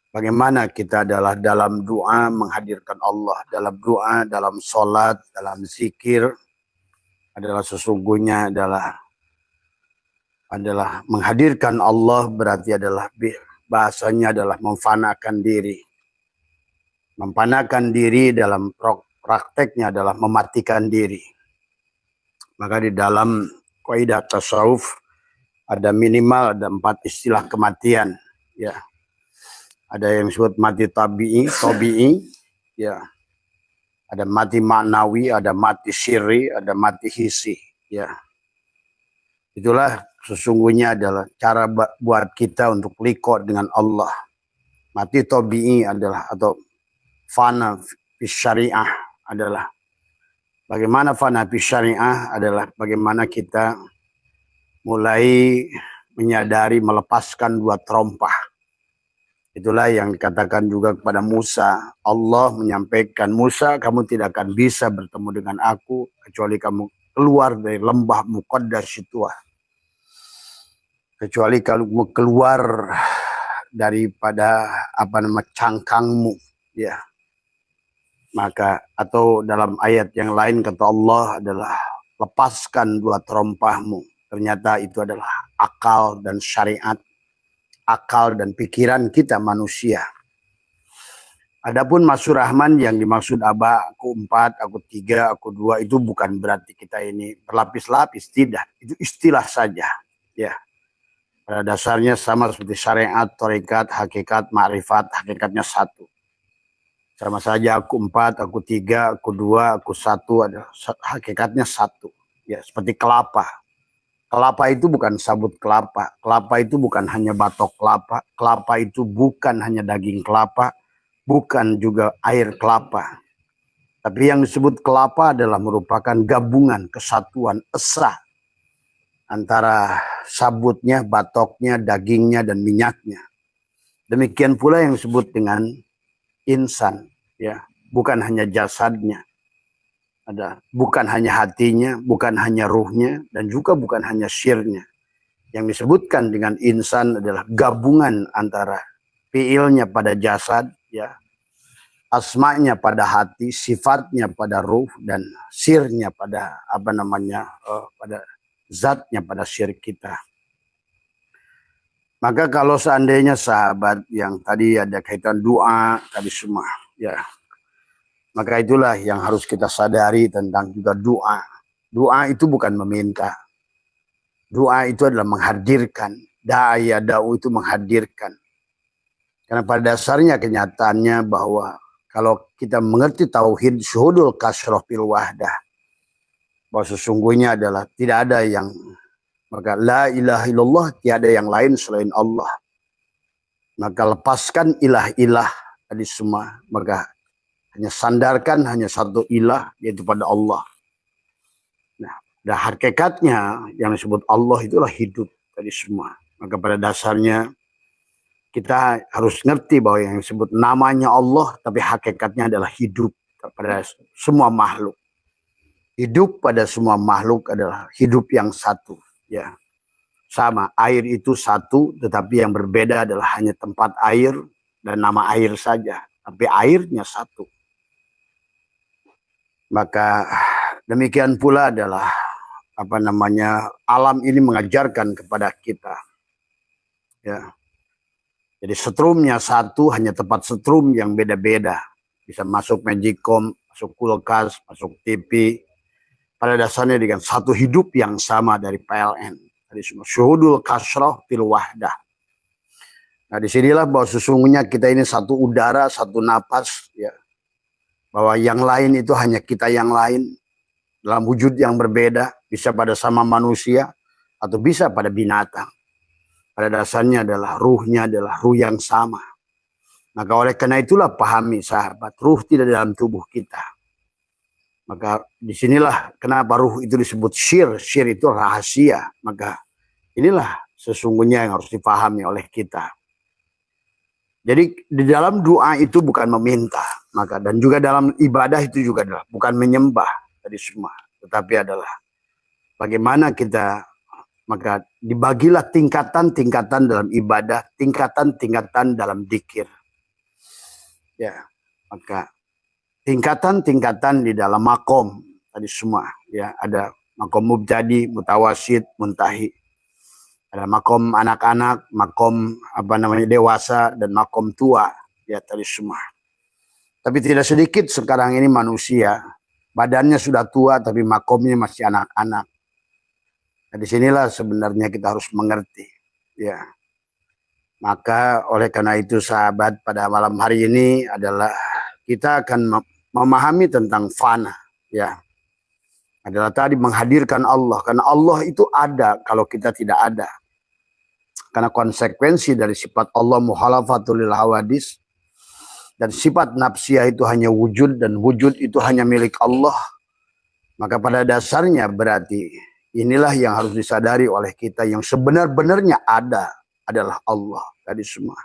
Bagaimana kita adalah dalam doa menghadirkan Allah, dalam doa, dalam sholat, dalam zikir adalah sesungguhnya adalah menghadirkan Allah, berarti adalah bahasanya adalah memfanakan diri. Memfanakan diri dalam prakteknya adalah mematikan diri. Maka di dalam kaidah tasawuf ada minimal 4 istilah kematian, ya. Ada yang disebut mati tabi'i, ya. Ada mati maknawi, ada mati syirri, ada mati hisi, ya. Itulah sesungguhnya adalah cara buat kita untuk liko dengan Allah. Mati tabi'i adalah atau fana fi syariah adalah bagaimana fana fi syariah adalah bagaimana kita mulai menyadari melepaskan 2 terompah. Itulah yang dikatakan juga kepada Musa. Allah menyampaikan, Musa, kamu tidak akan bisa bertemu dengan aku kecuali kamu keluar dari lembah Muqaddas itu. Kecuali kalau keluar daripada cangkangmu, ya. Maka atau dalam ayat yang lain kata Allah adalah lepaskan 2 terompahmu. Ternyata itu adalah akal dan syariat, akal dan pikiran kita manusia. Adapun Masur Rahman yang dimaksud aku 4, aku 3, aku 2 itu bukan berarti kita ini berlapis-lapis, tidak. Itu istilah saja, ya. Pada dasarnya sama seperti syariat, tarekat, hakikat, ma'rifat, hakikatnya satu. Sama saja aku 4, aku 3, aku 2, aku 1 adalah hakikatnya satu. Ya, seperti kelapa. Kelapa itu bukan sabut kelapa. Kelapa itu bukan hanya batok kelapa. Kelapa itu bukan hanya daging kelapa. Bukan juga air kelapa. Tapi yang disebut kelapa adalah merupakan gabungan, kesatuan, esa antara sabutnya, batoknya, dagingnya, dan minyaknya. Demikian pula yang disebut dengan insan, ya, bukan hanya jasadnya. Bukan hanya hatinya, bukan hanya ruhnya, dan juga bukan hanya sirnya. Yang disebutkan dengan insan adalah gabungan antara fiilnya pada jasad, ya, asmanya pada hati, sifatnya pada ruh, dan sirnya pada pada zatnya pada sir kita. Maka kalau seandainya sahabat yang tadi ada kaitan doa tadi semua, ya. Maka itulah yang harus kita sadari tentang juga doa. Doa itu bukan meminta. Doa itu adalah menghadirkan. Da'aya da'u itu menghadirkan. Karena pada dasarnya kenyataannya bahwa kalau kita mengerti tauhid syuhudul kasroh fil wahdah, bahwa sesungguhnya adalah tidak ada yang, maka la ilaha illallah, tiada yang lain selain Allah. Maka lepaskan ilah-ilah tadi semua, maka hanya sandarkan hanya satu ilah, yaitu pada Allah. Nah, dan hakikatnya yang disebut Allah itulah hidup tadi semua. Maka pada dasarnya kita harus ngerti bahwa yang disebut namanya Allah, tapi hakikatnya adalah hidup pada semua makhluk. Hidup pada semua makhluk adalah hidup yang satu, ya. Sama, air itu satu, tetapi yang berbeda adalah hanya tempat air dan nama air saja. Tapi airnya satu. Maka demikian pula adalah alam ini mengajarkan kepada kita, ya. Jadi setrumnya satu, hanya tempat setrum yang beda-beda. Bisa masuk magicom, masuk kulkas, masuk TV. Pada dasarnya dengan satu hidup yang sama dari PLN. Tadi semua syuhudul kasroh fil wahdah. Nah, disinilah bahwa sesungguhnya kita ini satu udara, satu napas, ya. Bahwa yang lain itu hanya kita yang lain dalam wujud yang berbeda, bisa pada sama manusia atau bisa pada binatang. Pada dasarnya adalah ruhnya adalah ruh yang sama. Maka oleh karena itulah pahami sahabat, ruh tidak dalam tubuh kita. Maka disinilah kenapa ruh itu disebut syir. Syir itu rahasia. Maka inilah sesungguhnya yang harus dipahami oleh kita. Jadi di dalam doa itu bukan meminta, maka dan juga dalam ibadah itu juga adalah bukan menyembah tadi semua, tetapi adalah bagaimana kita, maka dibagilah tingkatan-tingkatan dalam ibadah, tingkatan-tingkatan dalam dzikir. Ya, maka tingkatan-tingkatan di dalam makom tadi semua, ya, ada makom mubtadi, mutawasid, muntahi. Ada makom anak-anak, makom dewasa, dan makom tua, ya, tadi semua. Tapi tidak sedikit sekarang ini manusia badannya sudah tua tapi makomnya masih anak-anak. Nah, disinilah sebenarnya kita harus mengerti, ya. Maka oleh karena itu sahabat, pada malam hari ini adalah kita akan memahami tentang fana, ya. Adalah tadi menghadirkan Allah, karena Allah itu ada kalau kita tidak ada. Karena konsekuensi dari sifat Allah muhalafatul lil hawadis, dan sifat nafsiyah itu hanya wujud, dan wujud itu hanya milik Allah. Maka pada dasarnya berarti inilah yang harus disadari oleh kita, yang sebenar-benarnya ada adalah Allah tadi semua.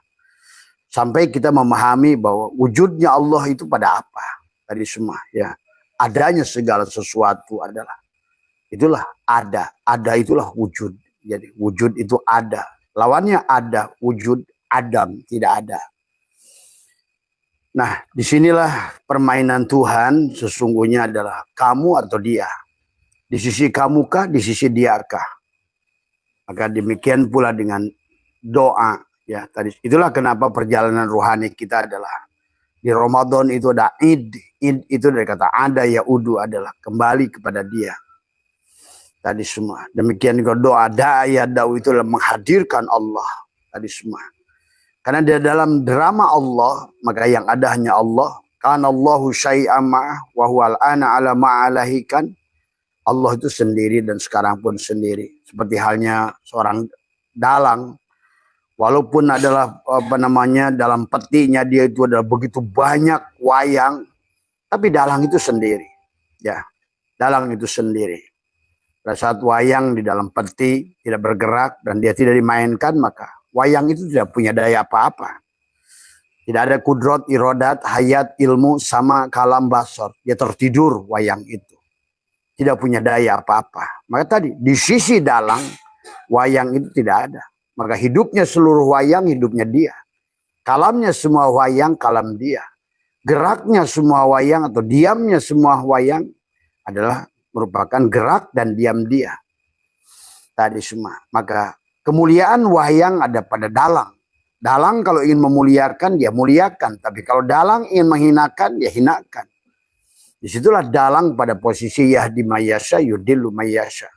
Sampai kita memahami bahwa wujudnya Allah itu pada apa tadi semua, ya. Adanya segala sesuatu adalah itulah ada. Ada itulah wujud. Jadi wujud itu ada. Lawannya ada, wujud adam, tidak ada. Nah, disinilah permainan Tuhan sesungguhnya adalah kamu atau dia. Di sisi kamu kah, di sisi dia kah? Maka demikian pula dengan doa, ya. Tadi itulah kenapa perjalanan rohani kita adalah di Ramadan itu ada id. Id itu dari kata ada ya udu, adalah kembali kepada dia. Tadi semua. Demikian juga doa ya da'u itu adalah menghadirkan Allah tadi semua. Karena di dalam drama Allah, maka yang ada hanya Allah. Kana Allahu syai'an ma'ah wa huwal ana ala ma'alahikan. Allah itu sendiri dan sekarang pun sendiri. Seperti halnya seorang dalang, walaupun adalah dalam petinya dia itu adalah begitu banyak wayang, tapi dalang itu sendiri, ya. Dalang itu sendiri. Pada saat wayang di dalam peti tidak bergerak dan dia tidak dimainkan, maka wayang itu tidak punya daya apa-apa. Tidak ada kudrot, irodat, hayat, ilmu, sama kalam basor. Dia tertidur wayang itu. Tidak punya daya apa-apa. Maka tadi di sisi dalang, wayang itu tidak ada. Maka hidupnya seluruh wayang, hidupnya dia. Kalamnya semua wayang, kalam dia. Geraknya semua wayang atau diamnya semua wayang adalah merupakan gerak dan diam dia. Tadi semua. Maka kemuliaan wayang ada pada dalang. Dalang kalau ingin memuliakan, dia muliakan. Tapi kalau dalang ingin menghinakan, dia hinakan. Disitulah dalang pada posisi yahdi mayyasha yudillu mayyasha.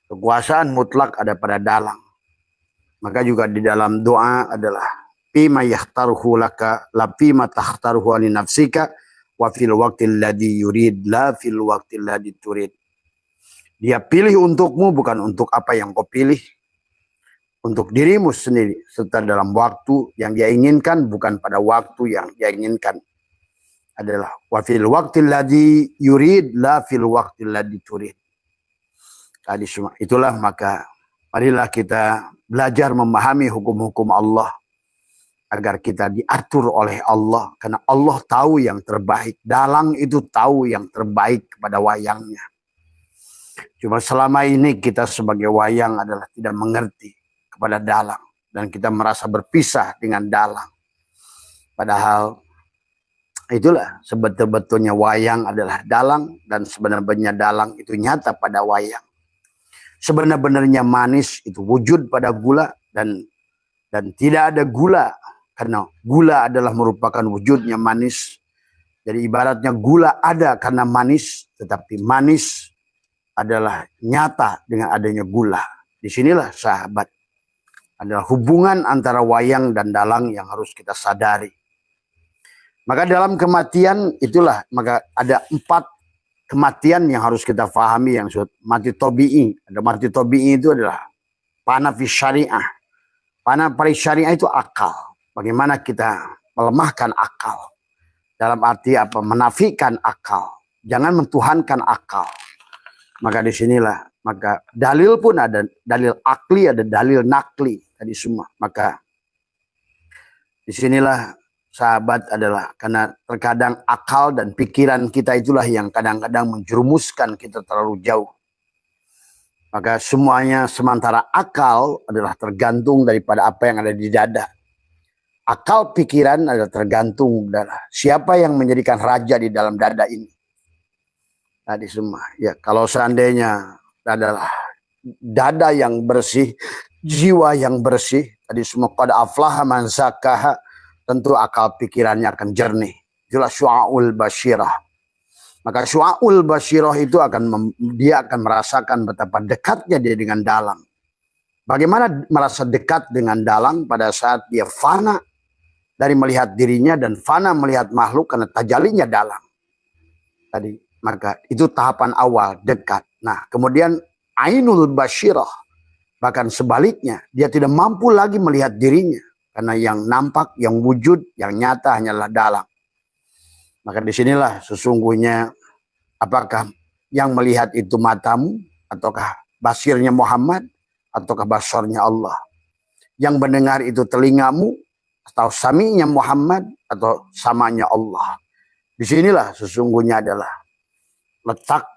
Kekuasaan mutlak ada pada dalang. Maka juga di dalam doa adalah fima yakhtaruhu laka la fima takhtaruhu li nafsika wa fil waqtil ladzi yurid la fil waqtil ladzi turid. Dia pilih untukmu bukan untuk apa yang kau pilih, untuk dirimu sendiri, serta dalam waktu yang dia inginkan bukan pada waktu yang dia inginkan. Adalah wa fil waqtil ladzi yurid la fil waqtil ladzi turid. Tadi semua itulah, maka marilah kita belajar memahami hukum-hukum Allah agar kita diatur oleh Allah, karena Allah tahu yang terbaik. Dalang itu tahu yang terbaik kepada wayangnya. Cuma selama ini kita sebagai wayang adalah tidak mengerti kepada dalang dan kita merasa berpisah dengan dalang. Padahal itulah sebetul-betulnya wayang adalah dalang dan sebenarnya dalang itu nyata pada wayang. Sebenarnya manis itu wujud pada gula dan tidak ada gula. Karena gula adalah merupakan wujudnya manis. Jadi ibaratnya gula ada karena manis, tetapi manis adalah nyata dengan adanya gula. Disinilah sahabat, adalah hubungan antara wayang dan dalang yang harus kita sadari. Maka dalam kematian itulah, maka ada 4 kematian yang harus kita pahami, yang mati tobi'i. Ada mati tobi'i itu adalah fana fi syariah. Fana pada syariah itu akal. Bagaimana kita melemahkan akal. Dalam arti apa? Menafikan akal. Jangan mentuhankan akal. Maka disinilah, maka dalil pun ada dalil akli, ada dalil nakli. Tadi semua. Maka disinilah sahabat adalah karena terkadang akal dan pikiran kita itulah yang kadang-kadang menjerumuskan kita terlalu jauh. Maka semuanya sementara akal adalah tergantung daripada apa yang ada di dada. Akal pikiran adalah tergantung darah. Siapa yang menjadikan raja di dalam dada ini? Tadi semua. Ya, kalau seandainya adalah dada yang bersih, jiwa yang bersih, tadi semua qad aflaha man zakkaha, tentu akal pikirannya akan jernih. Itulah syu'aul basyirah. Maka syu'aul basyirah itu dia akan merasakan betapa dekatnya dia dengan dalang. Bagaimana merasa dekat dengan dalang pada saat dia fana dari melihat dirinya dan fana melihat makhluk karena tajalinya dalang. Tadi, maka itu tahapan awal dekat. Nah, kemudian ainul basyirah, bahkan sebaliknya, dia tidak mampu lagi melihat dirinya karena yang nampak, yang wujud, yang nyata hanyalah dalang. Maka disinilah sesungguhnya apakah yang melihat itu matamu, ataukah basirnya Muhammad, ataukah basarnya Allah. Yang mendengar itu telingamu, atau saminya Muhammad, atau samanya Allah. Disinilah sesungguhnya adalah letak,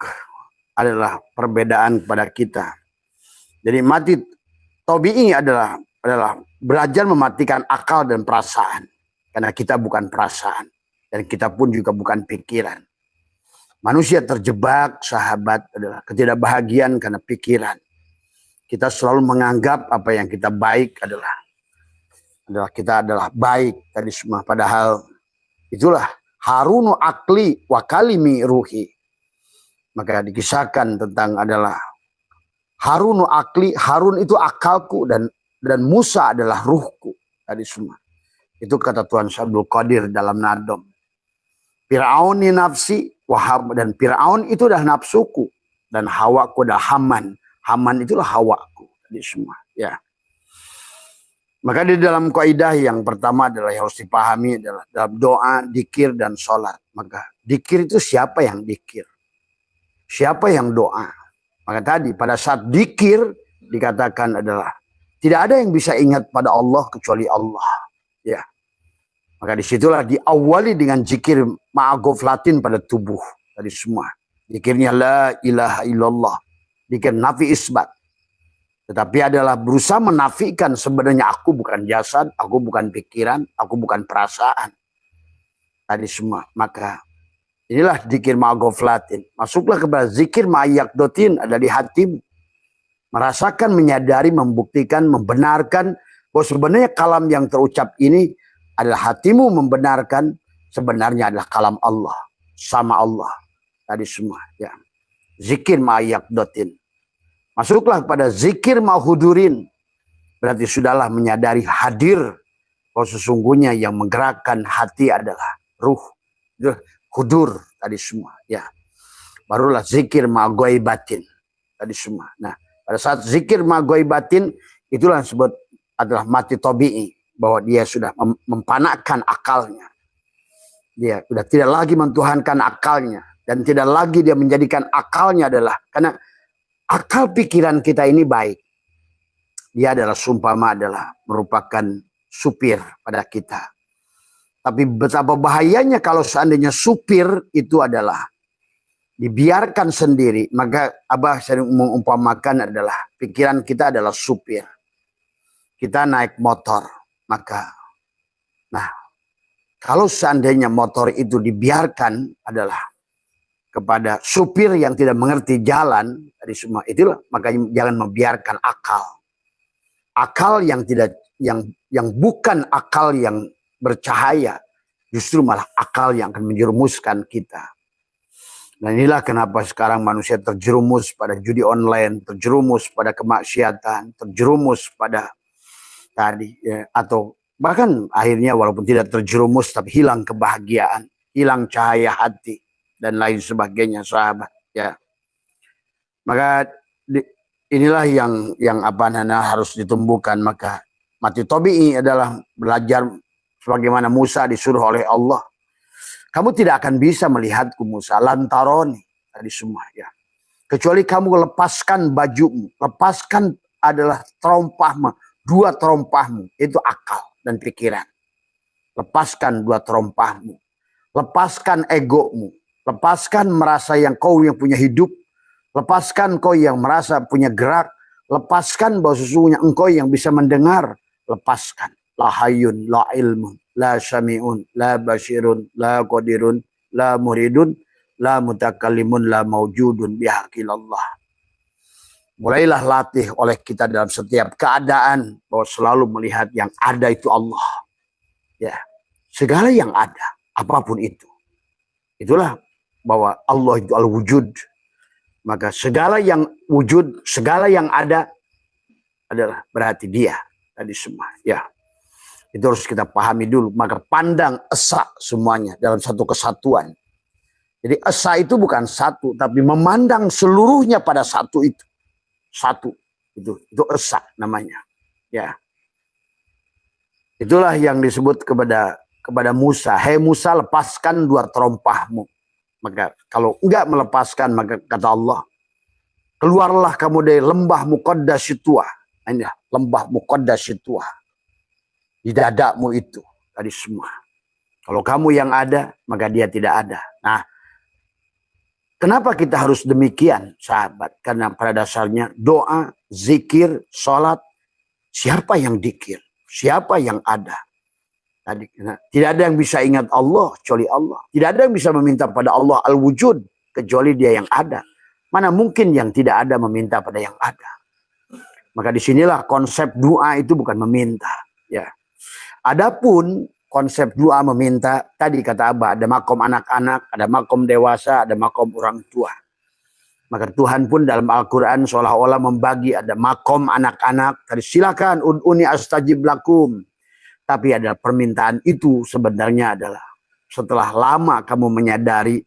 adalah perbedaan pada kita. Jadi mati tabi'i adalah belajar mematikan akal dan perasaan. Karena kita bukan perasaan. Dan kita pun juga bukan pikiran. Manusia terjebak, sahabat, adalah ketidakbahagiaan karena pikiran. Kita selalu menganggap apa yang kita baik adalah kita adalah baik tadi semua. Padahal itulah harunu akli wa kalimi ruhi. Maka dikisahkan tentang adalah harunu akli, Harun itu akalku dan Musa adalah ruhku tadi semua. Itu kata Tuhan Abdul Qadir dalam Nadom. Fir'auni nafsi wahab, dan Fir'aun itu dah nafsuku dan hawaku dah Haman. Haman itulah hawaku tadi semua ya. Maka di dalam kaidah yang pertama adalah yang harus dipahami adalah dalam doa, dikir dan sholat. Maka dikir itu siapa yang dikir? Siapa yang doa? Maka tadi pada saat dikir dikatakan adalah tidak ada yang bisa ingat pada Allah kecuali Allah. Ya. Maka disitulah diawali dengan zikir ma'agoflatin pada tubuh tadi semua. Zikirnya la ilaha illallah. Zikir nafi isbat. Tetapi adalah berusaha menafikan sebenarnya aku bukan jasad, aku bukan pikiran, aku bukan perasaan. Tadi semua. Maka inilah zikir ma'agoflatin. Masuklah kepada zikir ma'ayakdotin, ada di hatimu. Merasakan, menyadari, membuktikan, membenarkan bahwa sebenarnya kalam yang terucap ini adalah hatimu membenarkan sebenarnya adalah kalam Allah, sama Allah. Tadi semua ya. Zikir ma'ayakdotin. Masuklah kepada zikir ma'hudurin. Berarti sudahlah menyadari hadir bahwa sesungguhnya yang menggerakkan hati adalah ruh. Hudur tadi semua ya. Barulah zikir ma'goibatin tadi semua. Nah, pada saat zikir ma'goibatin itulah disebut adalah mati tabi'i, bahwa dia sudah mempanakkan akalnya. Dia sudah tidak lagi mentuhankan akalnya dan tidak lagi dia menjadikan akalnya adalah karena akal pikiran kita ini baik. Dia adalah sumpama adalah merupakan supir pada kita. Tapi betapa bahayanya kalau seandainya supir itu adalah dibiarkan sendiri. Maka Abah sering mengumpamakan adalah pikiran kita adalah supir. Kita naik motor. Maka, nah, kalau seandainya motor itu dibiarkan adalah kepada supir yang tidak mengerti jalan dari semua itulah, makanya jangan membiarkan akal yang tidak yang bukan akal yang bercahaya, justru malah akal yang akan menjerumuskan kita. Dan inilah kenapa sekarang manusia terjerumus pada judi online, terjerumus pada kemaksiatan, terjerumus pada tadi ya, atau bahkan akhirnya walaupun tidak terjerumus tapi hilang kebahagiaan, hilang cahaya hati dan lain sebagainya sahabat ya. Maka inilah yang apa namanya harus ditumbuhkan. Maka mati tabi'i adalah belajar sebagaimana Musa disuruh oleh Allah. Kamu tidak akan bisa melihatku Musa lantaroni tadi semua ya. Kecuali kamu lepaskan bajumu, lepaskan adalah terompahmu. Dua terompahmu, itu akal dan pikiran. Lepaskan dua terompahmu. Lepaskan egomu. Lepaskan merasa yang kau yang punya hidup. Lepaskan kau yang merasa punya gerak. Lepaskan bahwa sesungguhnya engkau yang bisa mendengar. Lepaskan. la hayyun, la ilmun, la syami'un, la basirun, la qadirun, la muridun, la mutakallimun, la mawjudun bihaqillallah. Mulailah latih oleh kita dalam setiap keadaan bahwa selalu melihat yang ada itu Allah. Ya, segala yang ada, apapun itu. Itulah bahwa Allah itu al-wujud. Maka segala yang wujud, segala yang ada adalah berarti dia tadi semua. Ya, itu harus kita pahami dulu. Maka pandang esa semuanya dalam satu kesatuan. Jadi esa itu bukan satu, tapi memandang seluruhnya pada satu itu. Satu itu esa namanya. Ya, itulah yang disebut kepada Musa. Hei Musa, lepaskan dua terompahmu. Maka kalau enggak melepaskan, maka kata Allah, keluarlah kamu dari lembah Muqaddasituah. Ini lembah Muqaddasituah. Di dadamu itu tadi semua. Kalau kamu yang ada, maka dia tidak ada. Nah, kenapa kita harus demikian, sahabat? Karena pada dasarnya doa, zikir, sholat, siapa yang dikir? Siapa yang ada? Tadi, tidak ada yang bisa ingat Allah kecuali Allah. Tidak ada yang bisa meminta pada Allah al-wujud kecuali dia yang ada. Mana mungkin yang tidak ada meminta pada yang ada? Maka disinilah konsep doa itu bukan meminta. Ya. Adapun konsep doa meminta, tadi kata Abah, ada makom anak-anak, ada makom dewasa, ada makom orang tua. Maka Tuhan pun dalam Al-Quran seolah-olah membagi ada makom anak-anak. Tadi silakan ud'uni astajib lakum. Tapi ada permintaan itu sebenarnya adalah setelah lama kamu menyadari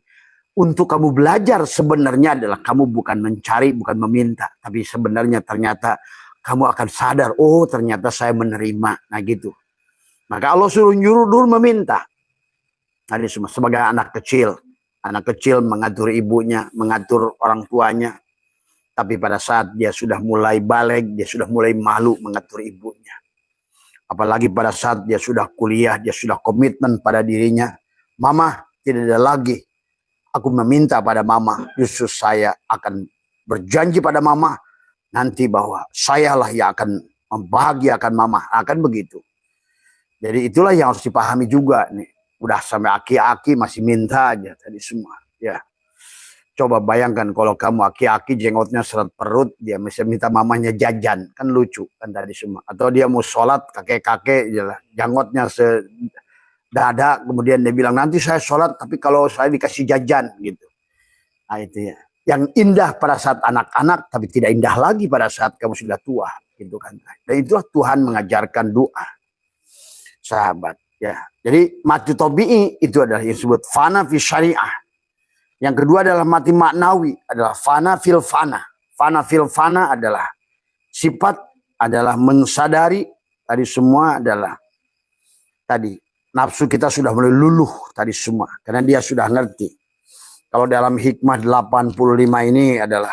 untuk kamu belajar sebenarnya adalah kamu bukan mencari, bukan meminta. Tapi sebenarnya ternyata kamu akan sadar, oh ternyata saya menerima. Nah gitu. Maka Allah suruh nyuruh dulu meminta. Tadi semua sebagai anak kecil. Anak kecil mengatur ibunya, mengatur orang tuanya. Tapi pada saat dia sudah mulai balik, dia sudah mulai malu mengatur ibunya. Apalagi pada saat dia sudah kuliah, dia sudah komitmen pada dirinya. Mama, tidak ada lagi. Aku meminta pada mama, justru saya akan berjanji pada mama. Nanti bahwa sayalah yang akan membahagiakan mama. Akan begitu. Jadi itulah yang harus dipahami juga nih. Udah sampai aki-aki masih minta aja tadi semua. Ya. Coba bayangkan kalau kamu aki-aki jenggotnya seret perut, dia bisa minta mamanya jajan. Kan lucu kan tadi semua. Atau dia mau sholat kakek-kakek jelas. Jenggotnya sedada, kemudian dia bilang nanti saya sholat tapi kalau saya dikasih jajan gitu. Nah itu ya. Yang indah pada saat anak-anak tapi tidak indah lagi pada saat kamu sudah tua. Gitu kan. Dan itulah Tuhan mengajarkan doa. Sahabat ya. Jadi mati tabi'i itu adalah yang disebut fana fi syariah. Yang kedua adalah mati maknawi, adalah fana fil fana. Fana fil fana adalah sifat, adalah mensadari tadi semua adalah tadi nafsu kita sudah mulai luluh tadi semua karena dia sudah ngerti. Kalau dalam hikmah 85 ini adalah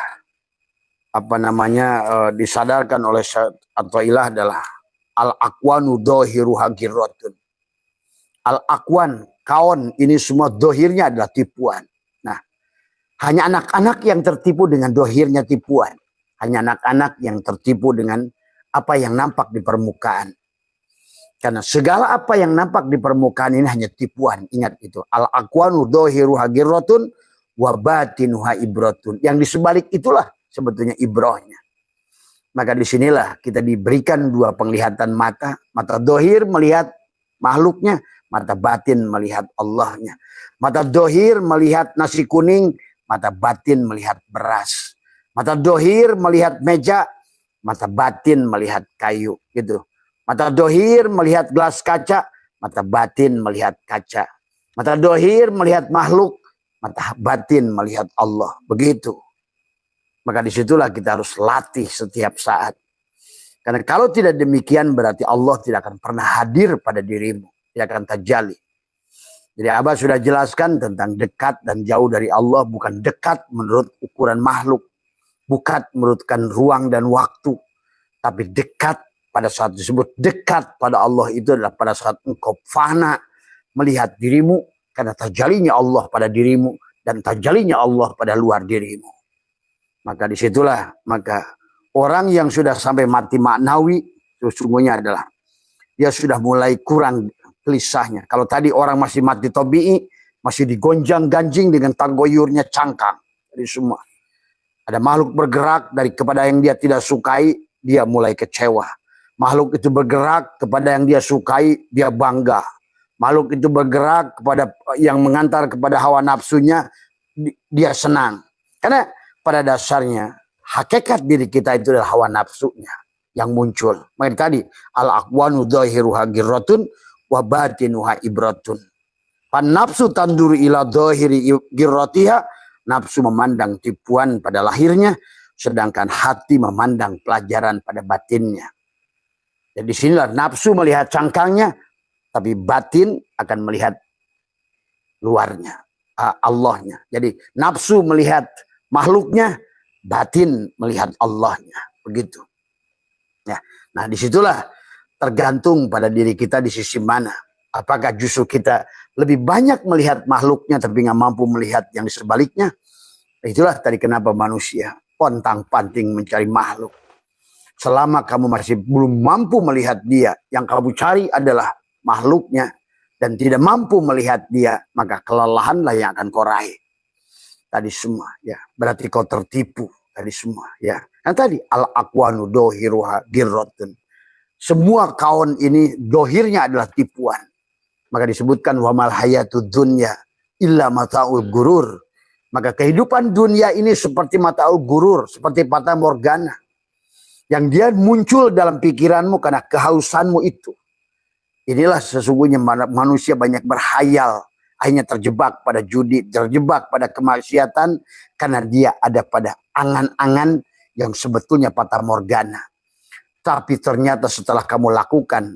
apa namanya disadarkan oleh Athaillah adalah al-aqwanu dohiru hagirotun. Al-aqwan, kawan, ini semua dohirnya adalah tipuan. Nah, hanya anak-anak yang tertipu dengan dohirnya tipuan. Hanya anak-anak yang tertipu dengan apa yang nampak di permukaan. Karena segala apa yang nampak di permukaan ini hanya tipuan. Ingat itu. Al-aqwanu dohiru hagirotun wabatinuha ibrotun. Yang di sebalik itulah sebetulnya ibrohnya. Maka disinilah kita diberikan dua penglihatan mata. Mata dohir melihat makhluknya. Mata batin melihat Allahnya. Mata dohir melihat nasi kuning. Mata batin melihat beras. Mata dohir melihat meja. Mata batin melihat kayu. Gitu. Mata dohir melihat gelas kaca. Mata batin melihat kaca. Mata dohir melihat makhluk. Mata batin melihat Allah. Begitu. Maka disitulah kita harus latih setiap saat. Karena kalau tidak demikian berarti Allah tidak akan pernah hadir pada dirimu. Tidak akan terjali. Jadi Abah sudah jelaskan tentang dekat dan jauh dari Allah. Bukan dekat menurut ukuran makhluk. Bukan menurutkan ruang dan waktu. Tapi dekat pada saat disebut dekat pada Allah itu adalah pada saat engkau fana melihat dirimu. Karena terjalinya Allah pada dirimu. Dan terjalinya Allah pada luar dirimu. Maka disitulah maka orang yang sudah sampai mati maknawi sesungguhnya adalah dia sudah mulai kurang gelisahnya. Kalau tadi orang masih mati tabi'i, masih digonjang-ganjing dengan tagoyurnya cangkang. Jadi semua. Ada makhluk bergerak dari kepada yang dia tidak sukai, dia mulai kecewa. Makhluk itu bergerak kepada yang dia sukai, dia bangga. Makhluk itu bergerak kepada yang mengantar kepada hawa nafsunya, dia senang. Karena pada dasarnya hakikat diri kita itu adalah hawa nafsunya yang muncul. Makanya tadi al-aqwanu dhahiruha girratun wa batinuha ibratun. Pan nafsu tanduru ila dhahiri girratiha, nafsu memandang tipuan pada lahirnya, sedangkan hati memandang pelajaran pada batinnya. Jadi sinilah nafsu melihat cangkangnya, tapi batin akan melihat luarnya, Allahnya. Jadi nafsu melihat makhluknya, batin melihat Allahnya. Begitu. Ya. Nah disitulah tergantung pada diri kita di sisi mana. Apakah justru kita lebih banyak melihat makhluknya tapi nggak mampu melihat yang di sebaliknya? Itulah tadi kenapa manusia pontang-panting mencari makhluk. Selama kamu masih belum mampu melihat dia, yang kamu cari adalah makhluknya, dan tidak mampu melihat dia, maka kelelahanlah yang akan kau raih. Tadi semua, ya. Berarti kau tertipu tadi semua, ya. Yang tadi al-aqwanu dohiruha girrotun. Semua kawan ini dohirnya adalah tipuan. Maka disebutkan wamal hayatud dunya illa mata'ul gurur. Maka kehidupan dunia ini seperti mata'ul gurur, seperti fata morgana. Yang dia muncul dalam pikiranmu karena kehausanmu itu. Inilah sesungguhnya manusia banyak berhayal. Akhirnya terjebak pada judi, terjebak pada kemaksiatan. Karena dia ada pada angan-angan yang sebetulnya fata morgana. Tapi ternyata setelah kamu lakukan,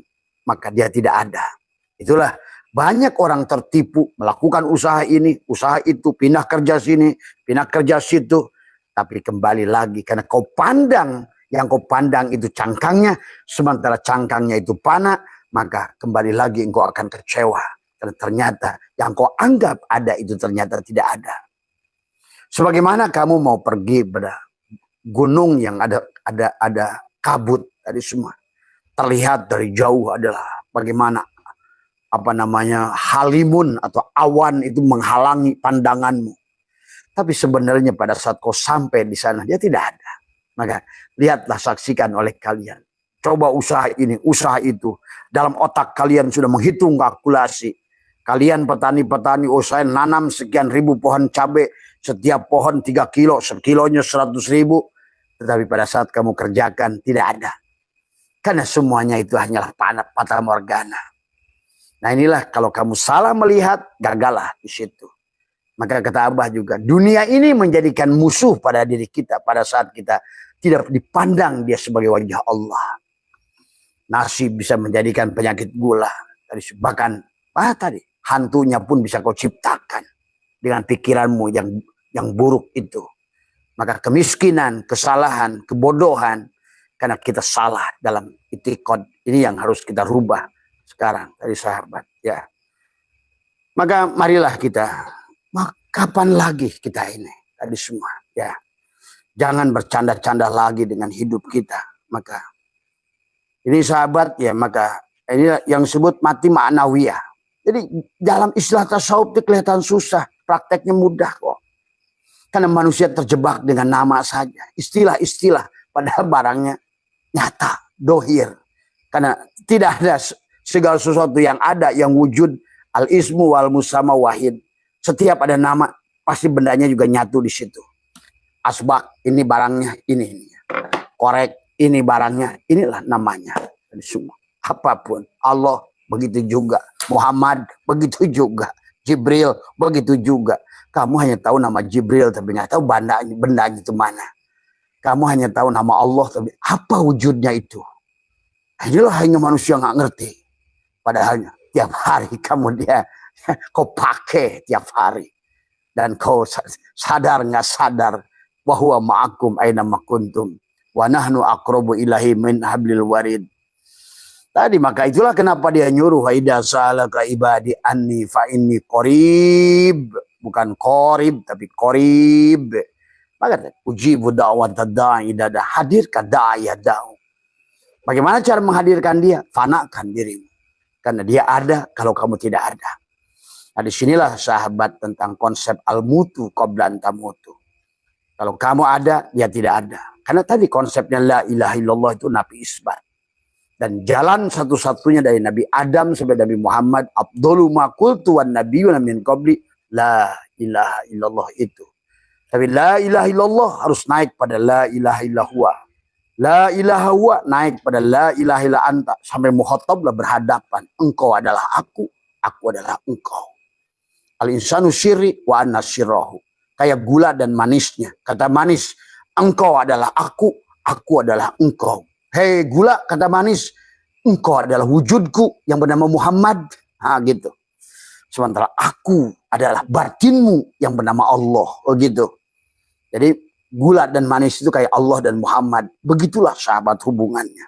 maka dia tidak ada. Itulah banyak orang tertipu melakukan usaha ini, usaha itu, pindah kerja sini, pindah kerja situ. Tapi kembali lagi karena kau pandang, yang kau pandang itu cangkangnya, sementara cangkangnya itu panah, maka kembali lagi engkau akan kecewa. Karena ternyata yang kau anggap ada itu ternyata tidak ada. Sebagaimana kamu mau pergi pada gunung yang ada kabut tadi semua. Terlihat dari jauh adalah bagaimana halimun atau awan itu menghalangi pandanganmu. Tapi sebenarnya pada saat kau sampai di sana dia tidak ada. Maka lihatlah, saksikan oleh kalian. Coba usaha ini, usaha itu. Dalam otak kalian sudah menghitung kalkulasi. Kalian petani-petani, saya nanam sekian ribu pohon cabai. Setiap pohon 3 kilo, sekilonya 100.000. Tetapi pada saat kamu kerjakan tidak ada. Karena semuanya itu hanyalah fata morgana. Nah inilah kalau kamu salah melihat, gagallah di situ. Maka kata Abah juga, dunia ini menjadikan musuh pada diri kita pada saat kita tidak dipandang dia sebagai wajah Allah. Nasi bisa menjadikan penyakit gula. Bahkan tadi hantunya pun bisa kau ciptakan dengan pikiranmu yang buruk itu. Maka kemiskinan, kesalahan, kebodohan, karena kita salah dalam itikad. Ini yang harus kita rubah sekarang dari sahabat, ya. Maka marilah kita, kapan lagi kita ini tadi semua, ya. Jangan bercanda-canda lagi dengan hidup kita. Maka ini sahabat, ya, maka ini yang disebut mati ma'nawiyah. Jadi dalam istilah tasawuf itu kelihatan susah, prakteknya mudah kok. Karena manusia terjebak dengan nama saja, istilah-istilah, padahal barangnya nyata, dohir. Karena tidak ada segala sesuatu yang ada, yang wujud, al-ismu wal musamma wahid. Setiap ada nama, pasti bendanya juga nyatu di situ. Asbak, ini barangnya, ini. Korek, ini barangnya, inilah namanya. Jadi semua, apapun. Allah, begitu juga. Muhammad, begitu juga. Jibril, begitu juga. Kamu hanya tahu nama Jibril, tapi nggak tahu benda itu mana. Kamu hanya tahu nama Allah, tapi apa wujudnya itu? Inilah hanya manusia nggak ngerti. Padahal tiap hari kamu kau pakai tiap hari. Dan kau sadar nggak sadar bahwa ma'akum aina makuntum wa nahnu aqrabu ilahi min hablil warid. Tadi maka itulah kenapa dia nyuruh wa idza salaka ibadi anni fa inni qarib, bukan qarib tapi qarib. Maka ujibu da'wat da'i idza hadir ka da'i da'u. Bagaimana cara menghadirkan dia? Fanakan dirimu. Karena dia ada kalau kamu tidak ada. Nah, disinilah sahabat tentang konsep al-mutu qabla tamutu. Kalau kamu ada, dia tidak ada. Karena tadi konsepnya la ilaha illallah itu nabi isbat. Dan jalan satu-satunya dari Nabi Adam sampai Nabi Muhammad, afdalu ma qultu wan nabiyyuna min qabli, la ilaha illallah itu. Tapi la ilaha illallah harus naik pada la ilaha illallah. La ilaha huwa naik pada la ilaha illa anta. Sampai mukhatablah berhadapan. Engkau adalah aku adalah engkau. Al-insanu syirri wa anna syirrahu. Kayak gula dan manisnya. Kata manis, engkau adalah aku adalah engkau. Hei gula, kata manis, engkau adalah wujudku yang bernama Muhammad. Nah, gitu. Sementara aku adalah batinmu yang bernama Allah. Oh gitu. Jadi gula dan manis itu kayak Allah dan Muhammad. Begitulah sahabat hubungannya.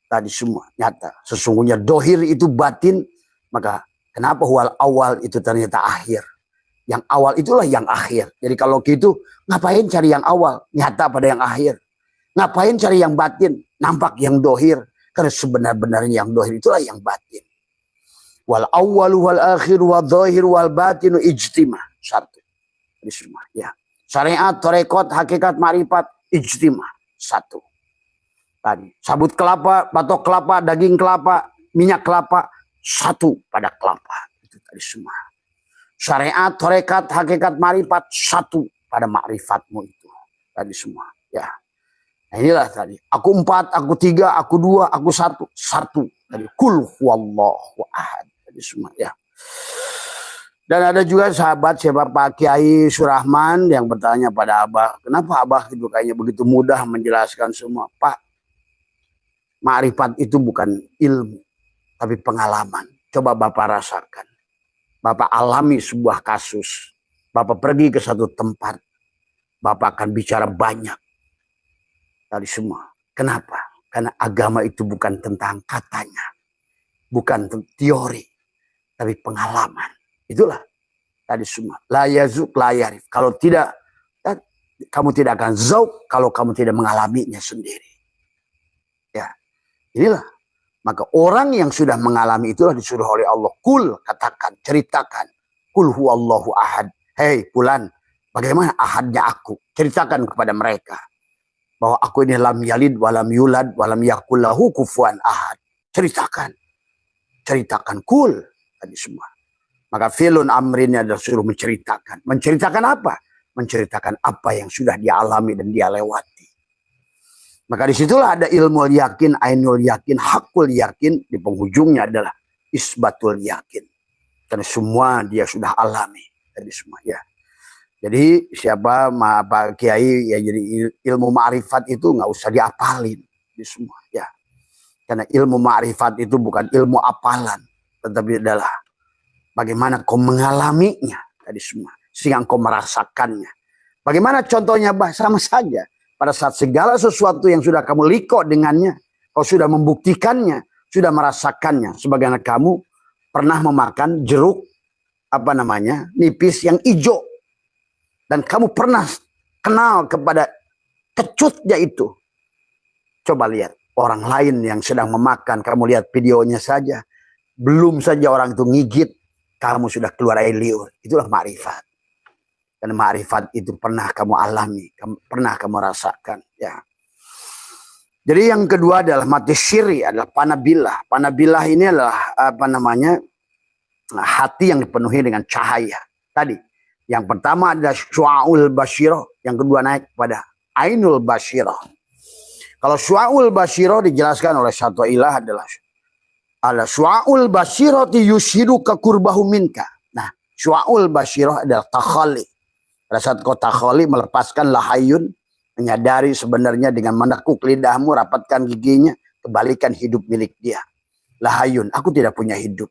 Tadi semua nyata. Sesungguhnya dohir itu batin. Maka kenapa wal awal itu ternyata akhir. Yang awal itulah yang akhir. Jadi kalau gitu ngapain cari yang awal. Nyata pada yang akhir. Ngapain cari yang batin. Nampak yang dohir. Karena sebenar-benarnya yang dohir itulah yang batin. Wal awal wal akhir wal dohir wal batinu ijtima. Satu. Ini semua ya. Syariat, tarekat, hakikat, ma'rifat, ijtima. Satu. Tadi. Sabut kelapa, batok kelapa, daging kelapa, minyak kelapa. Satu pada kelapa. Itu tadi semua. Syariat, tarekat, hakikat, ma'rifat. Satu pada ma'rifatmu itu. Tadi semua. Ya. Nah inilah tadi. Aku 4, aku 3, aku 2, aku 1. Satu. Tadi. Kul huwallahu ahad. Tadi semua. Ya. Dan ada juga sahabat siapa Pak Kiai Surahman yang bertanya pada Abah, kenapa Abah itu kayaknya begitu mudah menjelaskan semua? Pak, ma'rifat itu bukan ilmu, tapi pengalaman. Coba Bapak rasakan. Bapak alami sebuah kasus. Bapak pergi ke satu tempat. Bapak akan bicara banyak. Tadi semua. Kenapa? Karena agama itu bukan tentang katanya. Bukan teori. Tapi pengalaman. Itulah tadi semua. La yazuk la yarif. Kalau tidak, kamu tidak akan zauk kalau kamu tidak mengalaminya sendiri. Ya, inilah. Maka orang yang sudah mengalami itulah disuruh oleh Allah. Kul, katakan, ceritakan. Kul huwallahu ahad. Hei Fulan, bagaimana ahadnya aku? Ceritakan kepada mereka. Bahwa aku ini lam yalid, walam yulad, walam yakullahu kufuan ahad. Ceritakan. Ceritakan kul. Tadi semua. Maka filun amrinnya adalah suruh menceritakan. Menceritakan apa? Menceritakan apa yang sudah dia alami dan dia lewati. Maka disitulah ada ilmu yakin, ainul yakin, hakul yakin. Di penghujungnya adalah isbatul yakin. Karena semua dia sudah alami. Tadi semua ya. Jadi siapa Pak Kiai ya, jadi ilmu ma'rifat itu nggak usah diapalin. Di semua ya. Karena ilmu ma'rifat itu bukan ilmu apalan. Tetapi adalah bagaimana kau mengalaminya tadi semua. Sehingga kau merasakannya. Bagaimana contohnya bah? Sama saja. Pada saat segala sesuatu yang sudah kamu liko dengannya. Kau sudah membuktikannya. Sudah merasakannya. Sebagaimana kamu pernah memakan jeruk. Apa namanya? Nipis yang hijau. Dan kamu pernah kenal kepada kecutnya itu. Coba lihat. Orang lain yang sedang memakan. Kamu lihat videonya saja. Belum saja orang itu ngigit. Kamu sudah keluar air liur. Itulah ma'rifat. Dan ma'rifat itu pernah kamu alami. Pernah kamu rasakan. Ya. Jadi yang kedua adalah mati syiri. Adalah panabilah. Panabilah ini adalah apa namanya. Hati yang dipenuhi dengan cahaya. Tadi. Yang pertama adalah syu'aul basyirah. Yang kedua naik pada ainul basyirah. Kalau syu'aul basyirah dijelaskan oleh Syatailah adalah ala syu'aul basyirati yushidu ka kurbahu minka. Nah, syu'aul basyirah adalah takhali. Pada saat kau takhali melepaskan lahayun, menyadari sebenarnya dengan menekuk lidahmu, rapatkan giginya, kembalikan hidup milik dia. Lahayun, aku tidak punya hidup.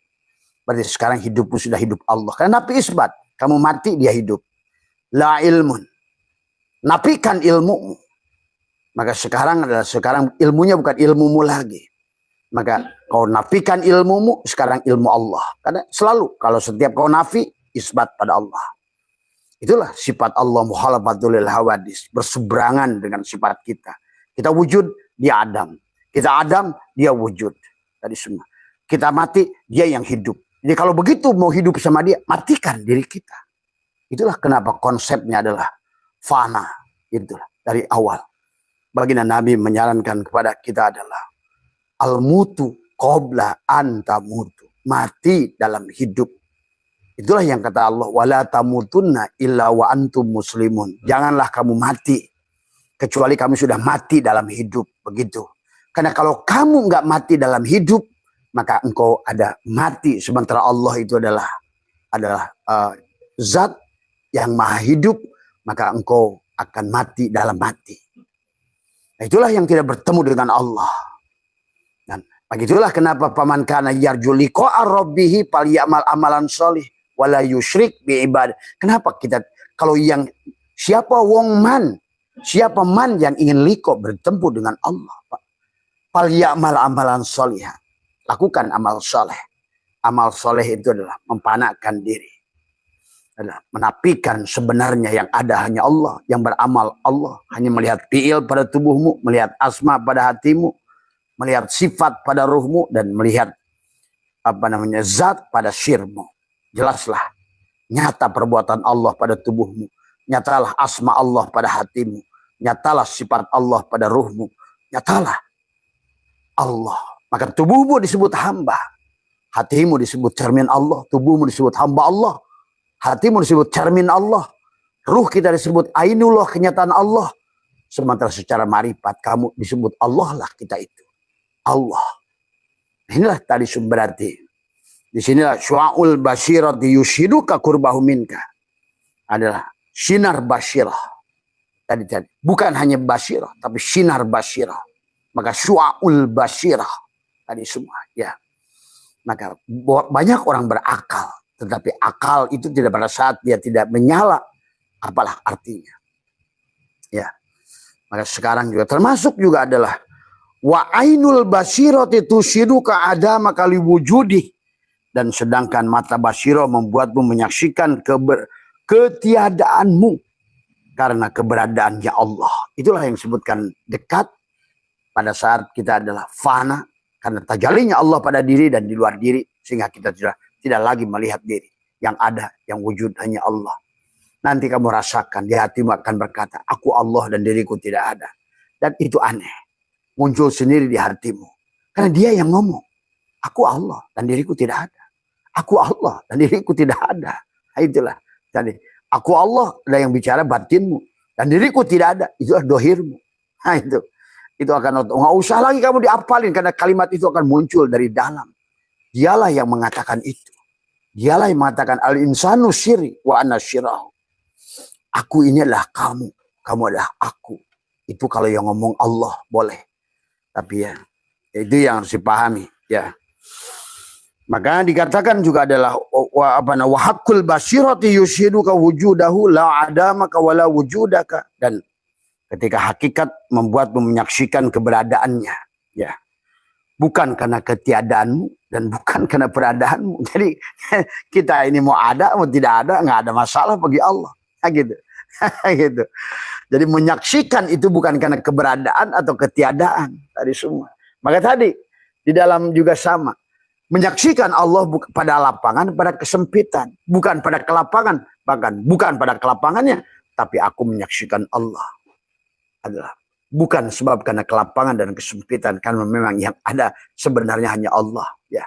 Berarti sekarang hidupmu sudah hidup Allah. Karena nafi isbat, kamu mati dia hidup. La ilmun. Nafikan ilmumu. Maka sekarang ilmunya bukan ilmumu lagi. Maka kau nafikan ilmumu, sekarang ilmu Allah. Karena selalu, kalau setiap kau nafi, isbat pada Allah. Itulah sifat Allah muhalafatul lil hawadis. Berseberangan dengan sifat kita. Kita wujud di Adam. Kita Adam, dia wujud. Tadi semua. Kita mati, dia yang hidup. Jadi kalau begitu mau hidup sama dia, matikan diri kita. Itulah kenapa konsepnya adalah fana. Itulah dari awal. Baginda Nabi menyarankan kepada kita adalah al-mutu qabla anta mutu. Mati dalam hidup. Itulah yang kata Allah, wala tamutunna illa wa antum muslimun. Janganlah kamu mati kecuali kamu sudah mati dalam hidup. Begitu. Karena kalau kamu nggak mati dalam hidup, maka engkau ada mati. Sementara Allah itu adalah zat yang maha hidup, maka engkau akan mati dalam mati. Nah, itulah yang tidak bertemu dengan Allah. Dan begitulah kenapa paman kana yarju liqa'a rabbih falyamal amalan sholih wala yusyrik bi ibadah. Kenapa kita kalau yang siapa man yang ingin liqa bertemu dengan Allah, Pak. Falyamal amalan sholih. Lakukan amal soleh. Amal soleh itu adalah mempanakkan diri. Adalah menafikan sebenarnya yang ada hanya Allah. Yang beramal Allah. Hanya melihat fi'il pada tubuhmu. Melihat asma pada hatimu. Melihat sifat pada ruhmu. Dan melihat zat pada syirmu. Jelaslah. Nyata perbuatan Allah pada tubuhmu. Nyatalah asma Allah pada hatimu. Nyatalah sifat Allah pada ruhmu. Nyatalah Allah. Maka tubuhmu disebut hamba. Hatimu disebut cermin Allah. Tubuhmu disebut hamba Allah. Hatimu disebut cermin Allah. Ruh kita disebut ainullah, kenyataan Allah. Sementara secara marifat kamu disebut Allah lah kita itu. Allah. Inilah tadi berarti. Disinilah syu'aul basyirati yushiduka kurbahu minka. Adalah sinar basyirah. Tadi. Bukan hanya basyirah, tapi sinar basyirah. Maka syu'aul basyirah. Tadi semua. Ya. Maka banyak orang berakal. Tetapi akal itu tidak pada saat dia tidak menyala. Apalah artinya. Ya. Maka sekarang juga termasuk juga adalah wa ainul basyirati tusyiduka adama kali wujudi. Dan sedangkan mata basyirah membuatmu menyaksikan ketiadaanmu. Karena keberadaannya Allah. Itulah yang disebutkan dekat. Pada saat kita adalah fana. Karena tajalinya Allah pada diri dan di luar diri. Sehingga kita tidak lagi melihat diri. Yang ada, yang wujud hanya Allah. Nanti kamu rasakan, di hatimu akan berkata, aku Allah dan diriku tidak ada. Dan itu aneh. Muncul sendiri di hatimu. Karena dia yang ngomong. Aku Allah dan diriku tidak ada. Aku Allah dan diriku tidak ada. Nah, itulah. Jadi, aku Allah dan yang bicara batinmu. Dan diriku tidak ada. Itulah dohirmu. Nah itu. Itu akan nggak usah lagi kamu diapalin. Karena kalimat itu akan muncul dari dalam. Dialah yang mengatakan itu. Dialah yang mengatakan al-insanu syiri wa ana syirahu. Aku ini adalah kamu. Kamu adalah aku. Itu kalau yang ngomong Allah boleh. Tapi ya itu yang harus dipahami. Ya. Maka dikatakan juga adalah wa haqqul basyirati yushiduka wujudahu la adamaka wala wujudaka. Dan ketika hakikat membuatmu menyaksikan keberadaannya. Ya. Bukan karena ketiadaanmu dan bukan karena peradaanmu. Jadi kita ini mau ada, mau tidak ada, nggak ada masalah bagi Allah. Nah, gitu. Gitu. Jadi menyaksikan itu bukan karena keberadaan atau ketiadaan. Tadi semua. Maka tadi di dalam juga sama. Menyaksikan Allah pada lapangan, pada kesempitan. Bukan pada kelapangan. Bahkan bukan pada kelapangannya. Tapi aku menyaksikan Allah. Adalah bukan sebab karena kelapangan dan kesempitan. Karena memang yang ada sebenarnya hanya Allah. Ya.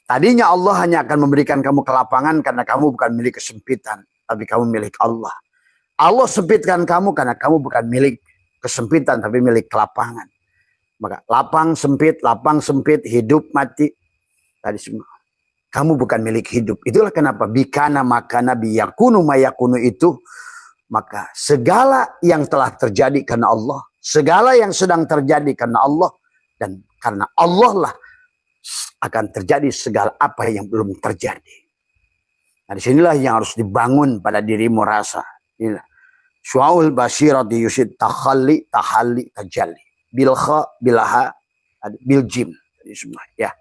Tadinya Allah hanya akan memberikan kamu kelapangan karena kamu bukan milik kesempitan. Tapi kamu milik Allah. Allah sempitkan kamu karena kamu bukan milik kesempitan. Tapi milik kelapangan. Maka lapang sempit, hidup, mati. Tadi semua. Kamu bukan milik hidup. Itulah kenapa bikana makana biyakunu mayakunu itu. Maka segala yang telah terjadi karena Allah. Segala yang sedang terjadi karena Allah. Dan karena Allah lah akan terjadi segala apa yang belum terjadi. Nah disinilah yang harus dibangun pada dirimu rasa. Inilah. Syu'aul basyirati yusid tahalli tajalli. Bilha, bilaha, biljim. Jadi semua ya.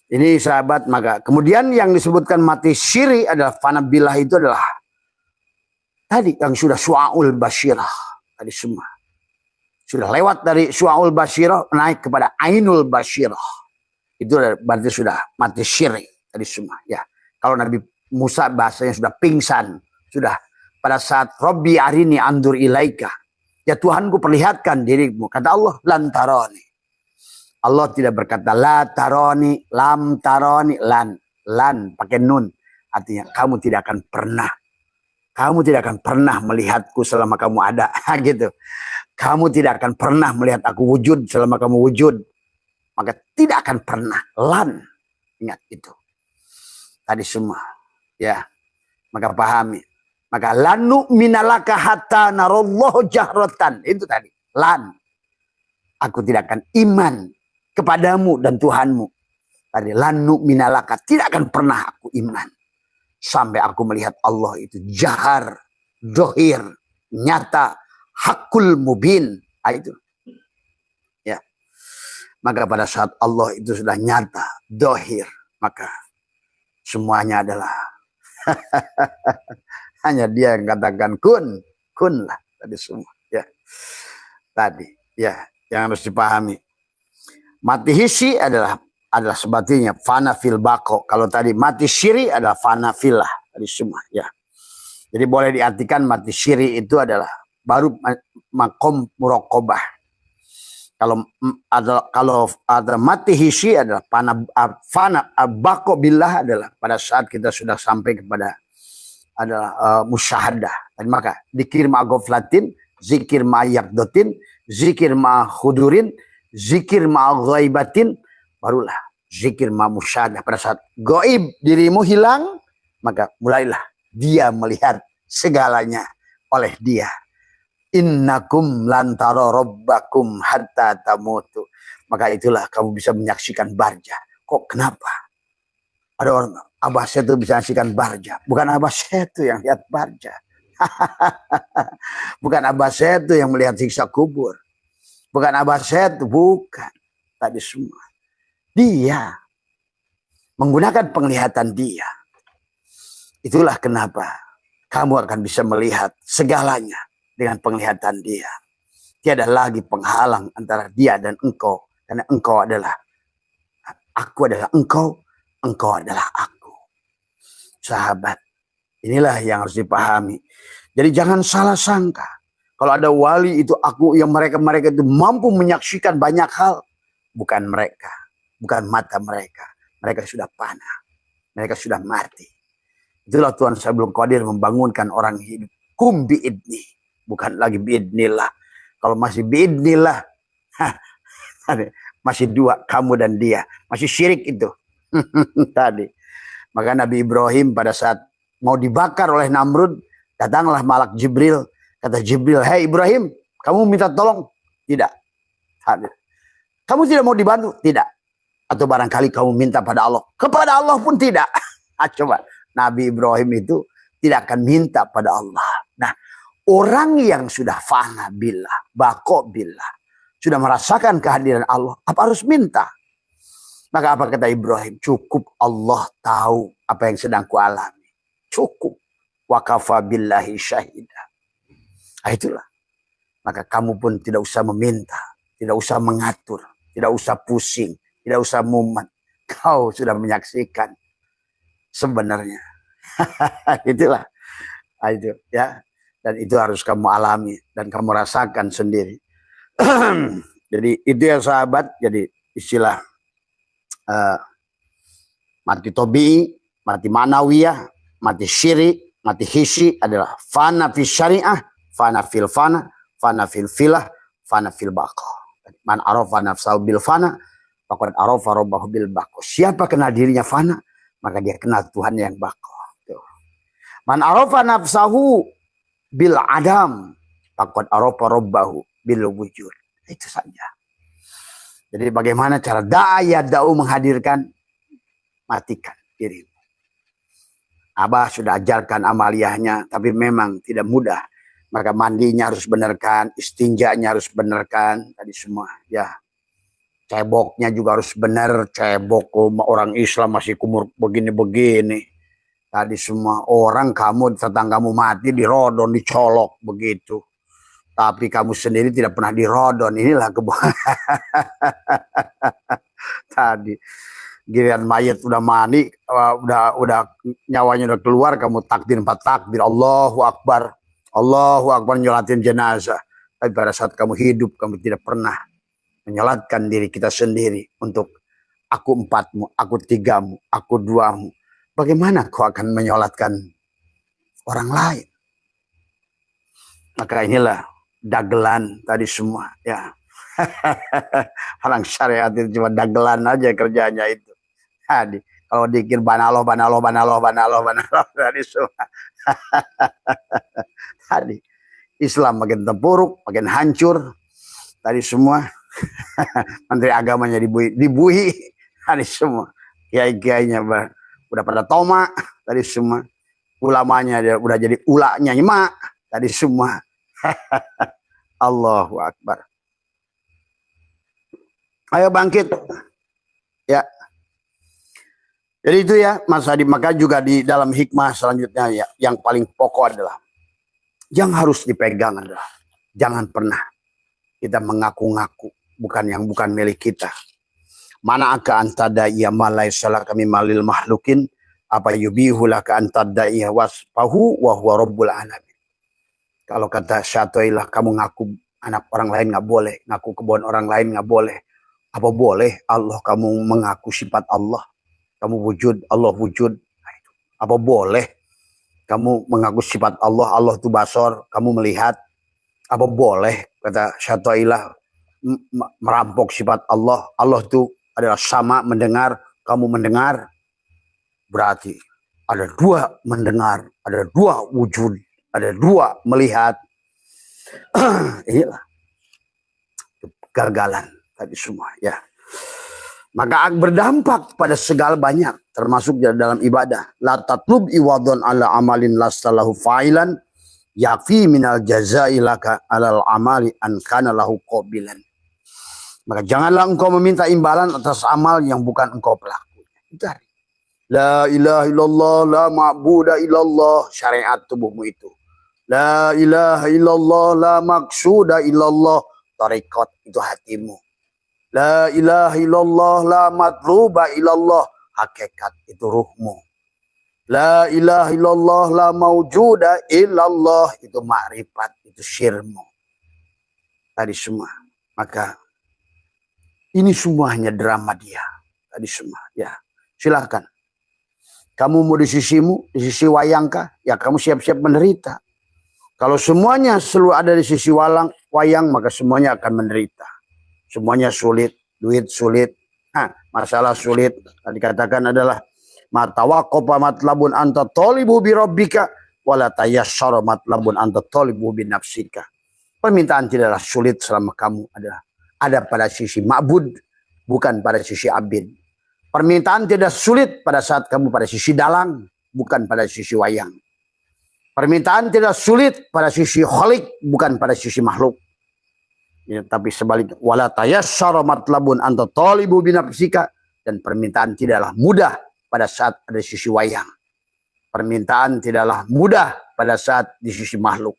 Ini sahabat, maka kemudian yang disebutkan mati syiri adalah fana bilah itu adalah tadi yang sudah syu'aul basyirah. Tadi semua. Sudah lewat dari syu'aul basyirah naik kepada ainul basyirah. Itu berarti sudah mati syirik tadi semua ya. Kalau Nabi Musa bahasanya sudah pingsan, sudah pada saat Rabbi arini andur ilaika. Ya Tuhanku perlihatkan dirimu. Kata Allah, lan tarani. Allah tidak berkata la tarani, lam tarani, lan pakai nun. Artinya kamu tidak akan pernah. Kamu tidak akan pernah melihatku selama kamu ada. Gitu. Kamu tidak akan pernah melihat aku wujud selama kamu wujud. Maka tidak akan pernah. Lan. Ingat itu. Tadi semua. Ya. Maka pahami. Maka lanu minalaka hatta narallahu jahratan. Itu tadi. Lan. Aku tidak akan iman kepadamu dan Tuhanmu. Tadi lanu minalaka. Tidak akan pernah aku iman. Sampai aku melihat Allah itu jahar. Dohir. Nyata. Hakul mubin. Itu. Ya. Maka pada saat Allah itu sudah nyata. Dohir. Maka semuanya adalah hanya dia yang katakan kun. Kun lah. Tadi semua. Ya. Tadi. Ya. Yang harus dipahami. Mati hisi adalah sebatinya. Fana fil bako. Kalau tadi mati syiri adalah fana filah. Tadi semua. Ya. Jadi boleh diartikan mati syiri itu adalah baru makom muraqabah. Kalau ada mati hisi adalah fana bako billah adalah pada saat kita sudah sampai kepada adalah musyahadah. Dan maka dikir ma ghaflatin, zikir ma yaqdatin, zikir ma khudurin, zikir ma ghaibatin, barulah zikir ma musyahadah. Pada saat gaib dirimu hilang, maka mulailah dia melihat segalanya oleh dia. Innakum lantara rabbakum hatta tamutu. Maka itulah kamu bisa menyaksikan barja. Kok kenapa? Ada orang, Abah Setu bisa menyaksikan barja. Bukan Abah Setu yang lihat barja. Bukan Abah Setu yang melihat siksa kubur. Bukan Abah Setu, bukan. Tadi semua. Dia menggunakan penglihatan dia. Itulah kenapa kamu akan bisa melihat segalanya dengan penglihatan dia. Tiada lagi penghalang antara dia dan engkau. Karena engkau adalah, aku adalah engkau, engkau adalah aku. Sahabat, inilah yang harus dipahami. Jadi jangan salah sangka. Kalau ada wali itu aku, yang mereka itu mampu menyaksikan banyak hal. Bukan mereka, bukan mata mereka. Mereka sudah panah. Mereka sudah mati. Itulah Tuhan Sabul Qadir membangunkan orang hidup. Kum bi'idni. Bukan lagi bi'idnillah. Kalau masih bi'idnillah, masih dua, kamu dan dia. Masih syirik itu. Tadi. Maka Nabi Ibrahim pada saat mau dibakar oleh Namrud, datanglah malak Jibril. Kata Jibril, hei Ibrahim, kamu minta tolong? Tidak. Kamu tidak mau dibantu? Tidak. Atau barangkali kamu minta pada Allah? Kepada Allah pun tidak. Coba. Nabi Ibrahim itu tidak akan minta pada Allah. Nah, orang yang sudah fana billah, bako billah, sudah merasakan kehadiran Allah, apa harus minta? Maka apa kata Ibrahim? Cukup Allah tahu apa yang sedang kualami. Cukup. Wa kafa billahi syahida. Nah, itulah. Maka kamu pun tidak usah meminta, tidak usah mengatur, tidak usah pusing, tidak usah mumet. Kau sudah menyaksikan sebenarnya. Itulah. Nah, itu ya. Dan itu harus kamu alami dan kamu rasakan sendiri. Jadi itu ya sahabat. Jadi istilah mati tobi, mati manawiyah, mati syirik, mati hisi adalah fana fil syariah, fana fil filah, fana fil baqa. Man arafa nafsahu bil fana, faqad arafa rabbahu bil baqa. Siapa kenal dirinya fana, maka dia kenal Tuhan yang baqa. Man arafa nafsahu bil adam, faqad arafa rabbahu bil wujud. Itu saja. Jadi bagaimana cara da'u menghadirkan? Matikan dirimu. Abah sudah ajarkan amaliyahnya, tapi memang tidak mudah. Maka mandinya harus benarkan, istinjanya harus benarkan, tadi semua ya. Ceboknya juga harus benar, cebok orang Islam masih kumur begini-begini. Tadi semua orang, kamu tetanggamu mati dirodon, dicolok begitu. Tapi kamu sendiri tidak pernah dirodon. Inilah tadi giliran mayat udah mani, udah nyawanya udah keluar, kamu takbir 4 takbir, Allahu Akbar nyolatin jenazah. Tapi pada saat kamu hidup, kamu tidak pernah menyolatkan diri kita sendiri untuk aku 4-mu, aku 3-mu, aku 2-mu. Bagaimana kau akan menyolatkan orang lain? Maka inilah dagelan tadi semua, ya. Orang syariat itu cuma dagelan aja kerjanya itu. Tadi kalau dikir banaloh tadi semua. Tadi Islam makin terpuruk, makin hancur. Tadi semua menteri agamanya dibuhi tadi semua. Kiai-kiainya udah pada tomak tadi semua. Ulamanya udah jadi ulanya nyemak tadi semua. Allahu Akbar. Ayo bangkit. Ya. Jadi itu ya Mas Hadi. Maka juga di dalam hikmah selanjutnya ya, yang paling pokok adalah yang harus dipegang adalah jangan pernah kita mengaku-ngaku bukan milik kita. Mana aka antada ya malai salah kami malil mahlukin apa yubihula ka antada ya waspahu wa huwa rabbul alamin. Kalau kata Syatoilah, kamu ngaku anak orang lain nggak boleh, ngaku kebun orang lain nggak boleh. Apa boleh Allah kamu mengaku sifat Allah? Kamu wujud, Allah wujud. Apa boleh kamu mengaku sifat Allah, Allah itu basor, kamu melihat? Apa boleh kata Syatoilah merampok sifat Allah? Allah itu adalah sama mendengar, kamu mendengar. Berarti ada 2 mendengar, ada 2 wujud, ada 2 melihat. Inilah kegagalan tadi semua ya. Maka berdampak pada segala banyak, termasuk dalam ibadah. La tatlub iwadon ala amalin lastalahu fa'ilan yafi minal jazai laka alal amali an kana lahu qabilan. Maka janganlah engkau meminta imbalan atas amal yang bukan engkau pelaku. Dari la ilaha illallah, la ma'buda illallah, syariat tubuhmu itu. La ilaha illallah, la maksuda illallah, tarekat itu hatimu. La ilaha illallah, la matluba illallah, hakikat itu ruhmu. La ilaha illallah, la maujuda illallah, itu makrifat, itu syirmu. Tadi semua. Maka ini semua hanya drama dia. Tadi semua. Ya, silakan. Kamu mau di sisimu, di sisi wayangkah? Ya kamu siap-siap menderita. Kalau semuanya selalu ada di sisi wayang, maka semuanya akan menderita. Semuanya sulit, duit sulit, masalah sulit. Tadi katakan adalah matawaqqa matlabun anta talibu bi rabbika wala tayassara matlabun anta talibu bi nafsika. Permintaan tidaklah sulit selama kamu ada pada sisi ma'bud, bukan pada sisi abid. Permintaan tidak sulit pada saat kamu pada sisi dalang, bukan pada sisi wayang. Permintaan tidak sulit pada sisi khalik, bukan pada sisi makhluk. Ya, tapi sebaliknya wala tayassara matlabun anta talibu bi nafsika, dan permintaan tidaklah mudah pada saat ada sisi wayang. Permintaan tidaklah mudah pada saat di sisi makhluk.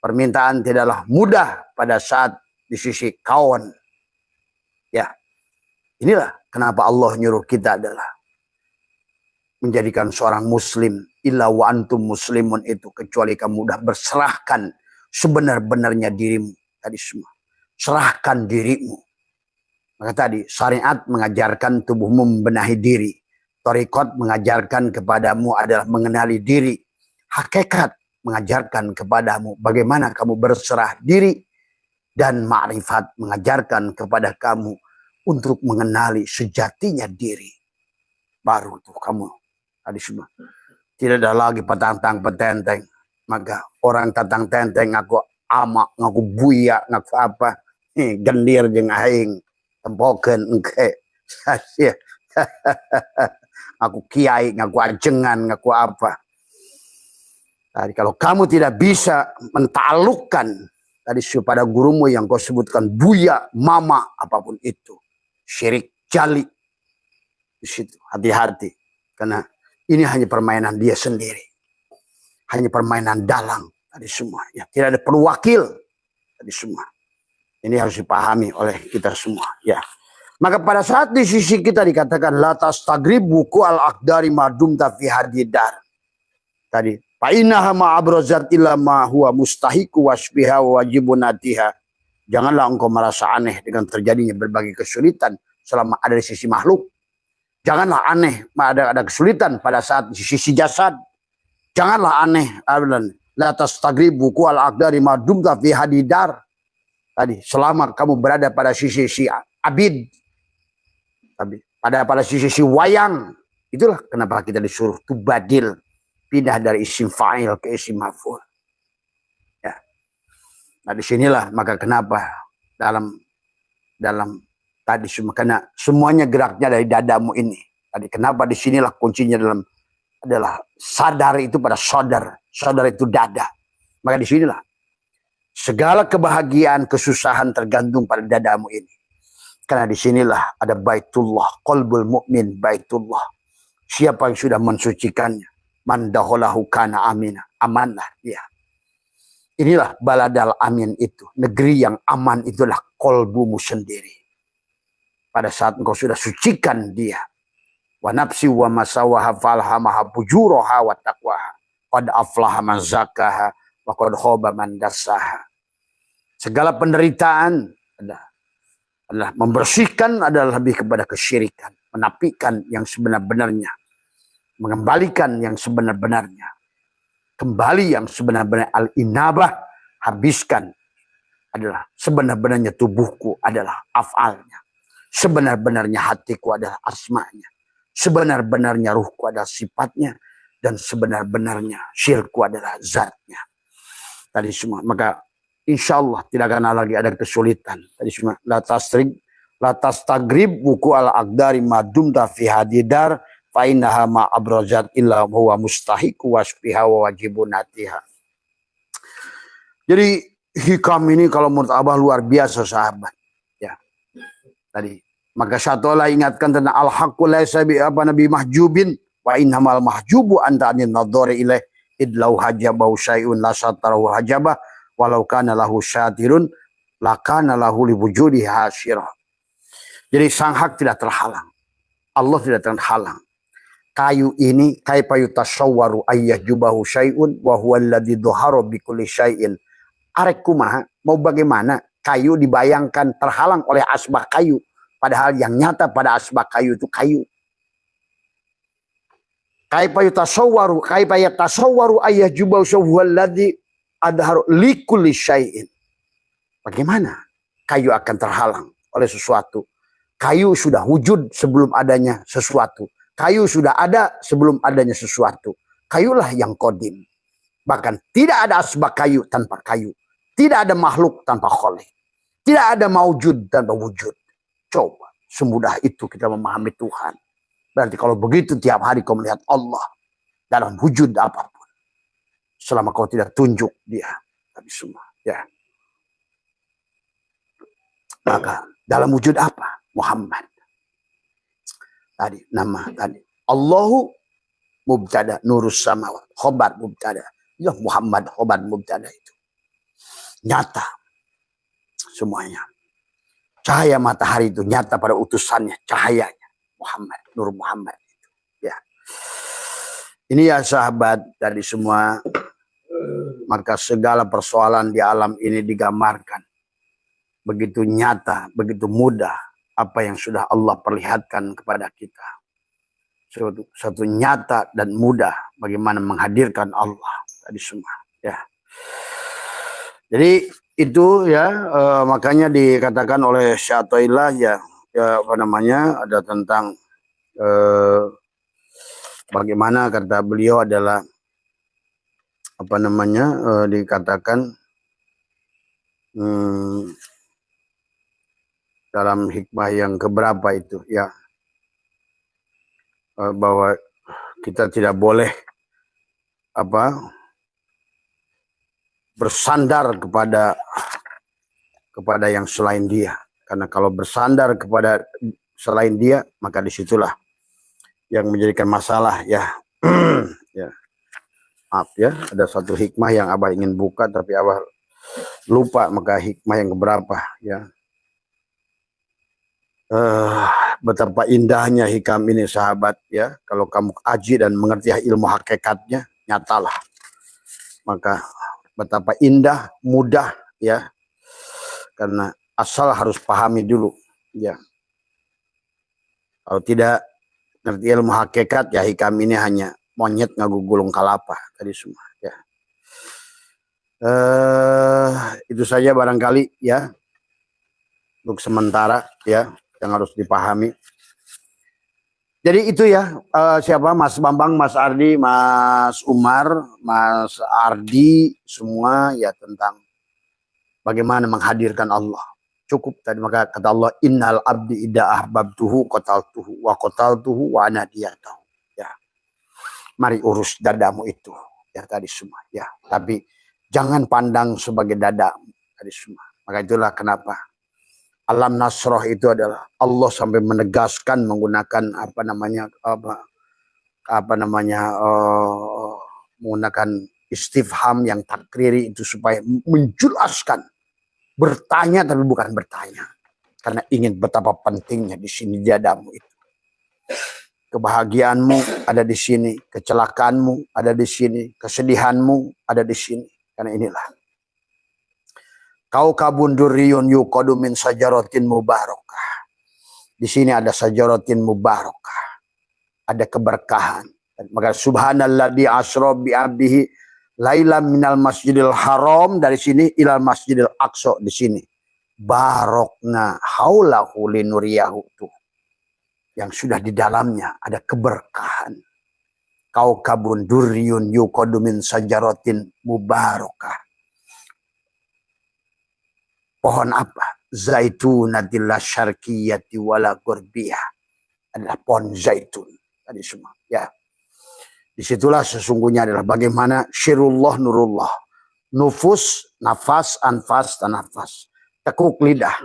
Permintaan tidaklah mudah pada saat di sisi kawan. Ya. Inilah kenapa Allah nyuruh kita adalah menjadikan seorang muslim illa wa antum muslimun, itu kecuali kamu udah berserahkan sebenar-benarnya dirimu tadi semua. Serahkan dirimu. Maka tadi syariat mengajarkan tubuhmu membenahi diri. Thariqat mengajarkan kepadamu adalah mengenali diri. Hakikat mengajarkan kepadamu bagaimana kamu berserah diri. Dan ma'rifat mengajarkan kepada kamu untuk mengenali sejatinya diri. Baru tuh kamu tadi semua. Tidak ada lagi petantang petenteng. Maka orang tatang tenteng ngaku amak, ngaku buya, ngaku apa. Gendir jeung aing tempokeun engke. Aku kiai, ngaku ajengan, ngaku apa. Tadi kalau kamu tidak bisa mentalukkan tadi pada gurumu yang kau sebutkan buya, mama, apapun itu, syirik jali. Di situ hati-hati, karena ini hanya permainan dia sendiri, hanya permainan dalang tadi semua. Ya, tidak ada perlu wakil. tadi semua. Ini harus dipahami oleh kita semua, ya. Maka pada saat di sisi kita dikatakan la tastagrib buku al-aqdari madum fi hadidar. Tadi fa innaha ma abrazat illa ma huwa mustahiqu wasbiha wa wajibun atiha. Janganlah engkau merasa aneh dengan terjadinya berbagai kesulitan selama ada di sisi makhluk. Janganlah aneh ada kesulitan pada saat di sisi jasad. Janganlah aneh la tastagrib buku al-aqdari madum fi hadidar. Tadi selama kamu berada pada sisi abid, tapi pada sisi wayang, itulah kenapa kita disuruh tubadil, pindah dari isim fa'il ke isim maf'ul. Ya. Nah disinilah maka kenapa dalam tadi karena semuanya geraknya dari dadamu ini. Tadi kenapa disinilah kuncinya adalah sadar itu pada sadar itu dada. Maka disinilah segala kebahagiaan, kesusahan tergantung pada dadamu ini. Karena disinilah ada baitullah, qalbul mu'min baitullah. Siapa yang sudah mensucikannya, man dakhalahu kana amina, amanlah dia. Inilah baladal amin itu, negeri yang aman itulah qalbumu sendiri. Pada saat engkau sudah sucikan dia, wa nafsi wa masawaha falhamaha fujuraha wa taqwaha, qad aflaha man zakkaha wa qad khaba man dassaha. Segala penderitaan adalah membersihkan, adalah lebih kepada kesyirikan, menapikan yang sebenar-benarnya, mengembalikan yang sebenar-benarnya, kembali yang sebenar-benarnya, al-inabah, habiskan adalah sebenar-benarnya tubuhku adalah afalnya, sebenar-benarnya hatiku adalah asmanya, sebenar-benarnya ruhku adalah sifatnya, dan sebenar-benarnya syirku adalah zatnya. Tadi semua, maka insya Allah tidak akan lagi ada kesulitan. Tadi semua la tastagrib buku al-aqdari madum fi hadidar fa innaha ma abrazat illa huwa mustahiqu wasbiha wa wajibun atiha. Jadi hikam ini kalau menurut Abah luar biasa sahabat. Ya. Tadi maka satu Allah ingatkan tentang al-haqqu laisa bi nabi mahjubin wa innamal mahjubu anta anin nadhari ilaih idlau hajabahu syai'un la satarahu hajabah walau kana lahu syatirun lakana lahu liwujudi hasyirah. Jadi sang hak tidak terhalang. Allah tidak terhalang. Kayu ini kaifa yutasawwaru ayyahjubahu syai'un wa huwa alladhi dhahara bi kulli syai'in. Arek kumaha mau bagaimana kayu dibayangkan terhalang oleh asbah kayu padahal yang nyata pada asbah kayu itu kayu. Kaifa yatasawwaru ayyahjubahu huwa alladhi adharu likulli syai'in. Bagaimana kayu akan terhalang oleh sesuatu? Kayu sudah wujud sebelum adanya sesuatu. Kayu sudah ada sebelum adanya sesuatu. Kayulah yang qadim. Bahkan tidak ada asbab kayu tanpa kayu. Tidak ada makhluk tanpa khaliq. Tidak ada maujud tanpa wujud. Coba semudah itu kita memahami Tuhan. Berarti kalau begitu tiap hari kau melihat Allah dalam wujud apapun. Selama kau tidak tunjuk dia. Tapi semua. Ya. Maka dalam wujud apa? Muhammad. Tadi nama tadi. Allahu mubtada nurus samawat. Khobar mubtada. Ya Muhammad khobar mubtada itu. Nyata. Semuanya. Cahaya matahari itu nyata pada utusannya. Cahayanya. Muhammad. Nur Muhammad itu. Ya. Ini ya sahabat dari semua. Maka segala persoalan di alam ini digambarkan. Begitu nyata, begitu mudah. Apa yang sudah Allah perlihatkan kepada kita. Satu nyata dan mudah bagaimana menghadirkan Allah tadi semua. Ya. Jadi itu ya makanya dikatakan oleh Syaikhullah ya apa namanya ada tentang bagaimana kata beliau adalah apa namanya dikatakan dalam hikmah yang keberapa itu ya bahwa kita tidak boleh apa bersandar kepada yang selain dia, karena kalau bersandar kepada selain dia maka disitulah yang menjadikan masalah ya. Ya maaf ya ada satu hikmah yang Abah ingin buka tapi Abah lupa maka hikmah yang keberapa ya. Betapa indahnya hikam ini sahabat ya. Kalau kamu aji dan mengerti ilmu hakikatnya, nyatalah. Maka betapa indah, mudah ya. Karena asal harus pahami dulu ya. Kalau tidak ngerti ilmu hakikat ya, hikam ini hanya monyet ngagugulung kalapa tadi semua ya. Itu saja barangkali ya untuk sementara ya yang harus dipahami. Jadi itu ya, siapa Mas Bambang, Mas Ardi, Mas Umar, Mas Ardi, semua ya tentang bagaimana menghadirkan Allah. Cukup tadi, maka kata Allah, innal abdi idza ahbabtuhu qataltuhu wa qataltuhu wa anadiyatahu. Ya. Mari urus dadamu itu. Ya tadi semua ya. Tapi jangan pandang sebagai dadamu tadi semua. Maka itulah kenapa alam nasroh itu adalah Allah sampai menegaskan menggunakan menggunakan istifham yang takriri itu supaya menjelaskan, bertanya tapi bukan bertanya, karena ingin betapa pentingnya di sini dadamu itu. Kebahagiaanmu ada di sini, kecelakaanmu ada di sini, kesedihanmu ada di sini. Karena inilah kaukabun durriyun yuqadu min sajaratin mubarakah. Di sini ada sajaratin mubarakah. Ada keberkahan. Maka subhanalladzi asra bi 'abdihi lailan minal masjidil haram, dari sini ilal masjidil aqsa di sini. Barokna haulahu linuriyahu tuh. Yang sudah di dalamnya ada keberkahan. Kaukabun durriyun yuqadu min sajaratin mubarakah. Pohon apa? Zaitunatil syarqiyati wala gurbiyah. Adalah pohon zaitun. Tadi semua. Ya. Disitulah sesungguhnya adalah bagaimana syirullah nurullah. Nufus, nafas, anfas, tanafas. Tekuk lidah.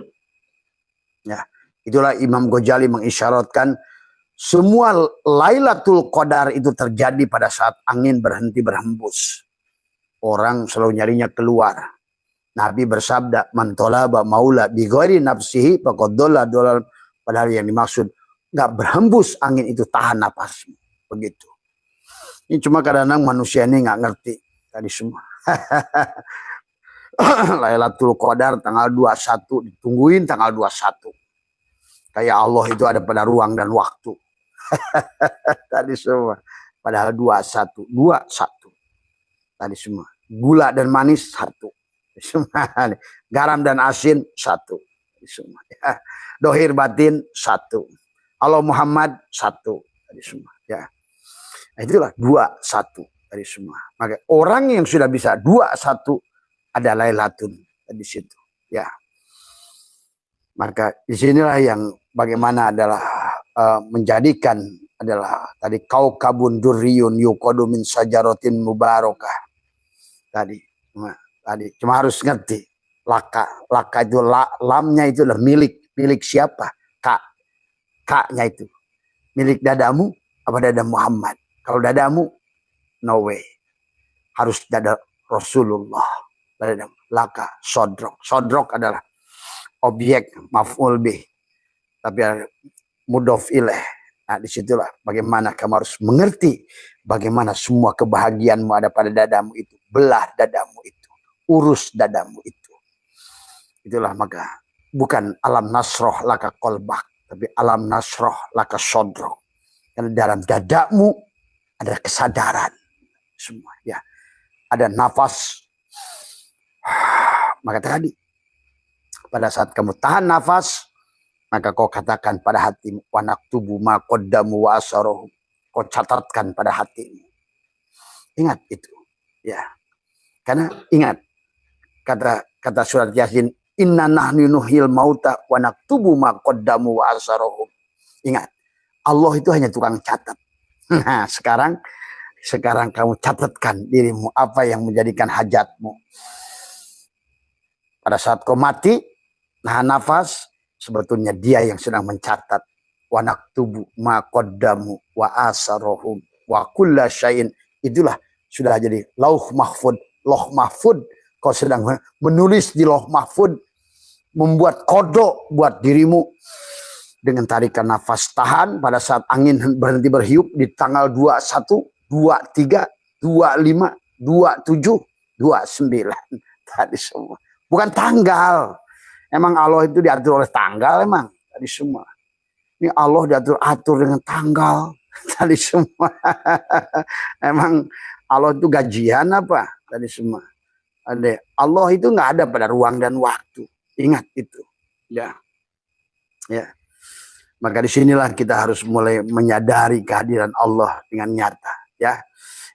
Ya. Itulah Imam Ghazali mengisyaratkan semua Lailatul Qadar itu terjadi pada saat angin berhenti berhembus. Orang selalu nyarinya keluar. Nabi bersabda, man talaba maula bi ghairi nafsihi faqad dhalla dhalal, padahal yang dimaksud enggak berhembus angin itu, tahan napasmu. Begitu. Ini cuma kadang-kadang manusia ini enggak ngerti tadi semua. Lailatul Qadar tanggal 21, ditungguin tanggal 21. Kayak Allah itu ada pada ruang dan waktu. Tadi semua. Padahal 21. Tadi semua. Gula dan manis satu. Garam dan asin satu. Semua. Ya. Dohir batin satu. Allah Muhammad satu. Tadi semua. Ya. Nah, itulah 21 dari semua. Maka orang yang sudah bisa 21 ada Lailatul di situ. Ya. Maka disinilah yang bagaimana adalah menjadikan adalah tadi kaukabun durriyun yuqadu min sajaratin mubarakah. Tadi cuma harus ngerti laka itu lamnya itu adalah milik siapa? Kaknya itu milik dadamu apa dada Muhammad? Kalau dadamu no way, harus dada Rasulullah. Dadamu laka sodrok adalah objek maf'ul bih, tapi mudhof ilaih. Nah, disitulah bagaimana kamu harus mengerti bagaimana semua kebahagiaanmu ada pada dadamu itu. Belah dadamu itu, urus dadamu itu. Itulah maka bukan alam nasroh laka kolbak, tapi alam nasroh laka sodrok. Karena dalam dadamu ada kesadaran semua. Ya, ada nafas. Maka tadi pada saat kamu tahan nafas, maka kau katakan pada hatimu, wa naktubu ma qaddamu wa asarohum. Kau catatkan pada hatimu. Ingat itu. Ya. Karena ingat kata surat Yasin, inna nahnu nuhyil mauta wa naktubu ma qaddamu wa asarohum. Ingat, Allah itu hanya tukang catat. Nah, sekarang kamu catatkan dirimu apa yang menjadikan hajatmu. Pada saat kau mati, nahan nafas, sebetulnya dia yang sedang mencatat. Wa naktubu ma qaddamu wa asarohum wa kulla syai'in. Itulah sudah jadi lauh mahfud Kau sedang menulis di Lauh Mahfud, membuat kodok buat dirimu dengan tarikan nafas tahan pada saat angin berhenti berhiup di tanggal 21, 23, 25, 27, 29 tadi semua. Bukan tanggal. Emang Allah itu diatur oleh tanggal emang tadi semua. Ini Allah diatur-atur dengan tanggal tadi semua. Emang Allah itu gajian apa tadi semua. Allah itu nggak ada pada ruang dan waktu. Ingat itu. Ya. Ya. Maka disinilah kita harus mulai menyadari kehadiran Allah dengan nyata. Ya.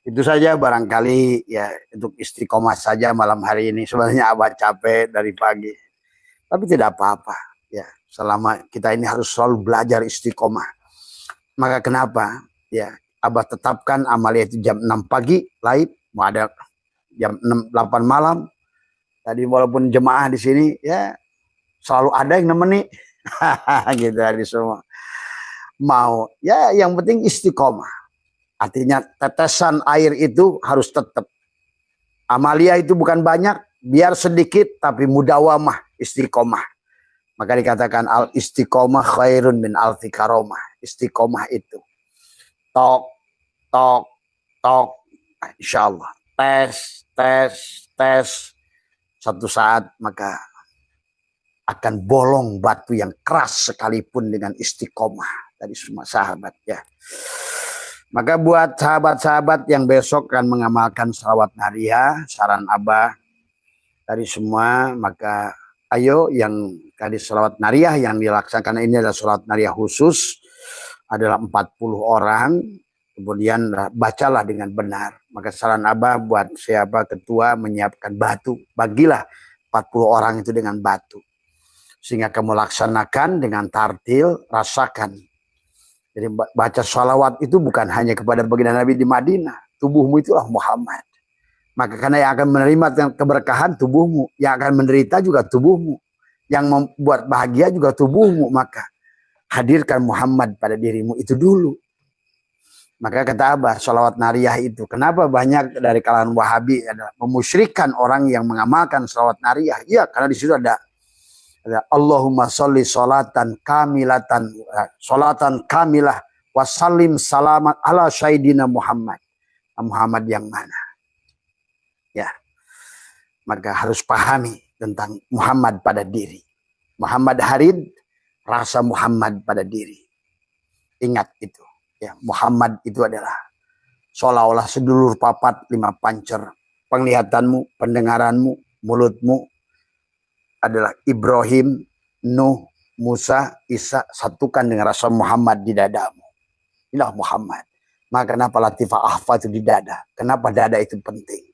Itu saja barangkali ya untuk istiqomah saja malam hari ini. Sebenarnya Abah capek dari pagi. Tapi tidak apa-apa. Ya, selama kita ini harus selalu belajar istiqomah. Maka kenapa? Ya, Abah tetapkan amalia itu jam 6 pagi, live, mau ada jam 6, 8 malam. Tadi walaupun jemaah di sini ya selalu ada yang nemeni. Gitu hari semua. Mau ya yang penting istiqomah. Artinya tetesan air itu harus tetap. Amalia itu bukan banyak, biar sedikit tapi mudawamah, istiqomah. Maka dikatakan al istiqomah khairun min alfi karomah. Istiqomah itu tok, tok, tok. Insya Allah. Tes. Satu saat maka akan bolong batu yang keras sekalipun dengan istiqomah. Tadi semua sahabat ya. Maka buat sahabat-sahabat yang besok akan mengamalkan salawat nariyah, saran Abah dari semua, maka ayo yang kali salawat nariyah yang dilaksanakan ini adalah salawat nariyah khusus, adalah 40 orang, kemudian bacalah dengan benar. Maka saran Abah buat siapa ketua menyiapkan batu, bagilah 40 orang itu dengan batu. Sehingga kamu laksanakan dengan tartil, rasakan. Jadi baca sholawat itu bukan hanya kepada baginda Nabi di Madinah. Tubuhmu itulah Muhammad. Maka karena yang akan menerima keberkahan tubuhmu. Yang akan menderita juga tubuhmu. Yang membuat bahagia juga tubuhmu. Maka hadirkan Muhammad pada dirimu itu dulu. Maka kata Abah, sholawat nariyah itu. Kenapa banyak dari kalangan Wahabi adalah memusyrikan orang yang mengamalkan sholawat nariyah? Ya karena di situ ada Allahumma sholli sholatan kamilatan kamilah wasallim salamat ala syahidina Muhammad. Muhammad yang mana? Ya. Maka harus pahami tentang Muhammad pada diri. Muhammad harid, rasa Muhammad pada diri. Ingat itu. Ya, Muhammad itu adalah seolah-olah sedulur papat 5 pancer. Penglihatanmu, pendengaranmu, mulutmu, adalah Ibrahim, Nuh, Musa, Isa, satukan dengan rasa Muhammad di dadamu. Inilah Muhammad. Maka kenapa latifah ahfa itu di dada? Kenapa dada itu penting?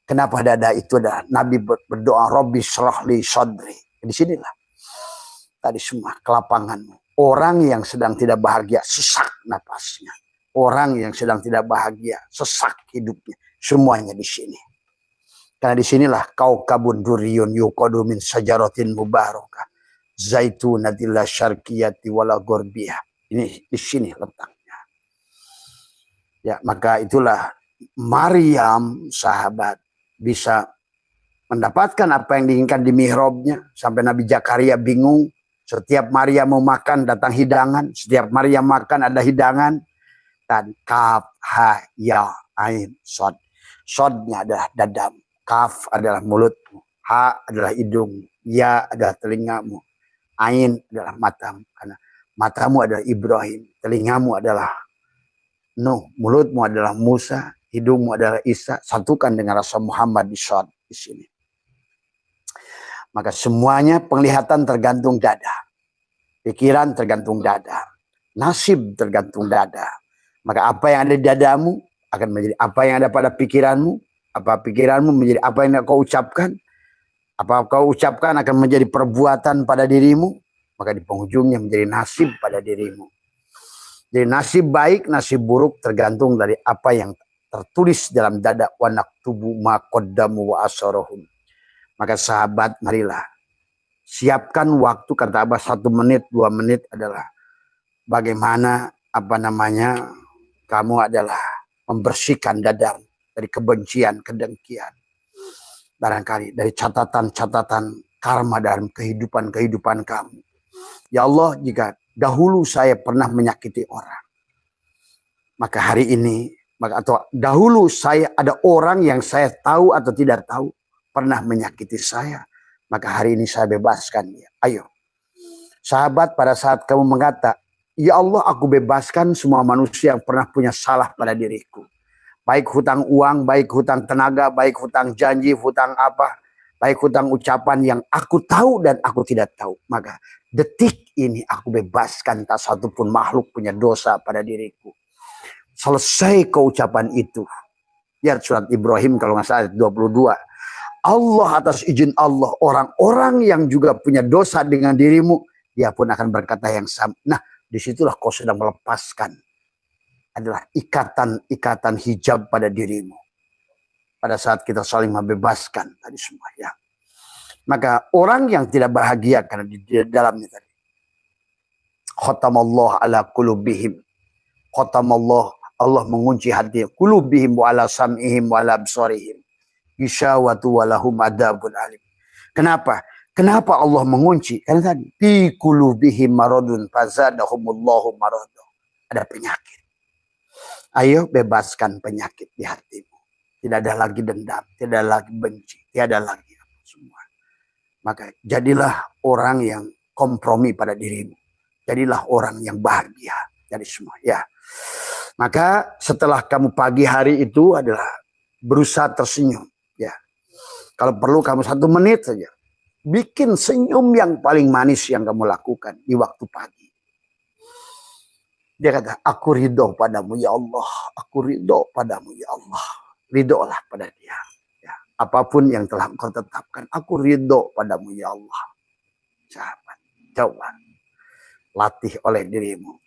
Kenapa dada itu adalah Nabi berdoa, Rabbi syrahli sadri. Di sinilah tadi semua kelapanganmu. Orang yang sedang tidak bahagia, sesak napasnya. Orang yang sedang tidak bahagia, sesak hidupnya. Semuanya di sini. Karena disinilah kau kabun duriyun yuqadu min sajaratin mubarakah zaitunatilla syarqiyati wala gorbiyah. Ini di sini letaknya. Ya, maka itulah Maryam sahabat bisa mendapatkan apa yang diinginkan di mihrabnya sampai Nabi Zakaria bingung. Setiap Maryam mau makan datang hidangan, setiap Maryam makan ada hidangan. Dan kaf ha ya ain sod. Sodnya adalah dadamu. Kaf adalah mulutmu, ha adalah hidungmu, ya adalah telingamu, ain adalah matamu. Karena matamu adalah Ibrahim, telingamu adalah Nuh, mulutmu adalah Musa, hidungmu adalah Isa. Satukan dengan rasa Muhammad di sini. Maka semuanya penglihatan tergantung dada, pikiran tergantung dada, nasib tergantung dada. Maka apa yang ada di dadamu akan menjadi apa yang ada pada pikiranmu. Apa pikiranmu menjadi apa yang kau ucapkan? Apa kau ucapkan akan menjadi perbuatan pada dirimu? Maka di penghujungnya menjadi nasib pada dirimu. Jadi nasib baik, nasib buruk tergantung dari apa yang tertulis dalam dada. Wa naktubu ma qaddamu wa asarahum. Maka sahabat marilah. Siapkan waktu, kata Abah 1 menit, 2 menit adalah bagaimana kamu adalah membersihkan dadamu dari kebencian, kedengkian. barangkali dari catatan-catatan karma dalam kehidupan kamu. Ya Allah, jika dahulu saya pernah menyakiti orang, maka hari ini, atau dahulu saya ada orang yang saya tahu atau tidak tahu pernah menyakiti saya, maka hari ini saya bebaskan dia. Ayo, sahabat, pada saat kamu mengata, ya Allah, aku bebaskan semua manusia yang pernah punya salah pada diriku. Baik hutang uang, baik hutang tenaga, baik hutang janji, hutang apa, baik hutang ucapan yang aku tahu dan aku tidak tahu. Maka detik ini aku bebaskan, tak satupun makhluk punya dosa pada diriku. Selesai keucapan itu. Lihat surat Ibrahim kalau nggak salah 22. Allah, atas izin Allah, orang-orang yang juga punya dosa dengan dirimu, dia pun akan berkata yang sama. Nah, disitulah kau sedang melepaskan adalah ikatan hijab pada dirimu. Pada saat kita saling membebaskan tadi semua, ya. Maka orang yang tidak bahagia karena di dalamnya tadi. Khatamallah ala qulubihim. Khatamallah, Allah mengunci hati qulubihim wa ala sam'ihim wa ala absarihim. Isyawatu wa lahum adabun alim. Kenapa? Kenapa Allah mengunci? Karena tadi fi qulubihim maradun fazadahumullahu maradu. Ada penyakit. Ayo bebaskan penyakit di hatimu. Tidak ada lagi dendam, tidak ada lagi benci, tidak ada lagi semua. Maka jadilah orang yang kompromi pada dirimu. Jadilah orang yang bahagia dari semua. Ya. Maka setelah kamu pagi hari itu adalah berusaha tersenyum. Ya. Kalau perlu kamu 1 menit saja. Bikin senyum yang paling manis yang kamu lakukan di waktu pagi. Dia kata, aku ridho padamu ya Allah. Aku ridho padamu ya Allah. Ridholah pada dia. Ya. Apapun yang telah engkau tetapkan. Aku ridho padamu ya Allah. Sahabat, coba. Latih oleh dirimu.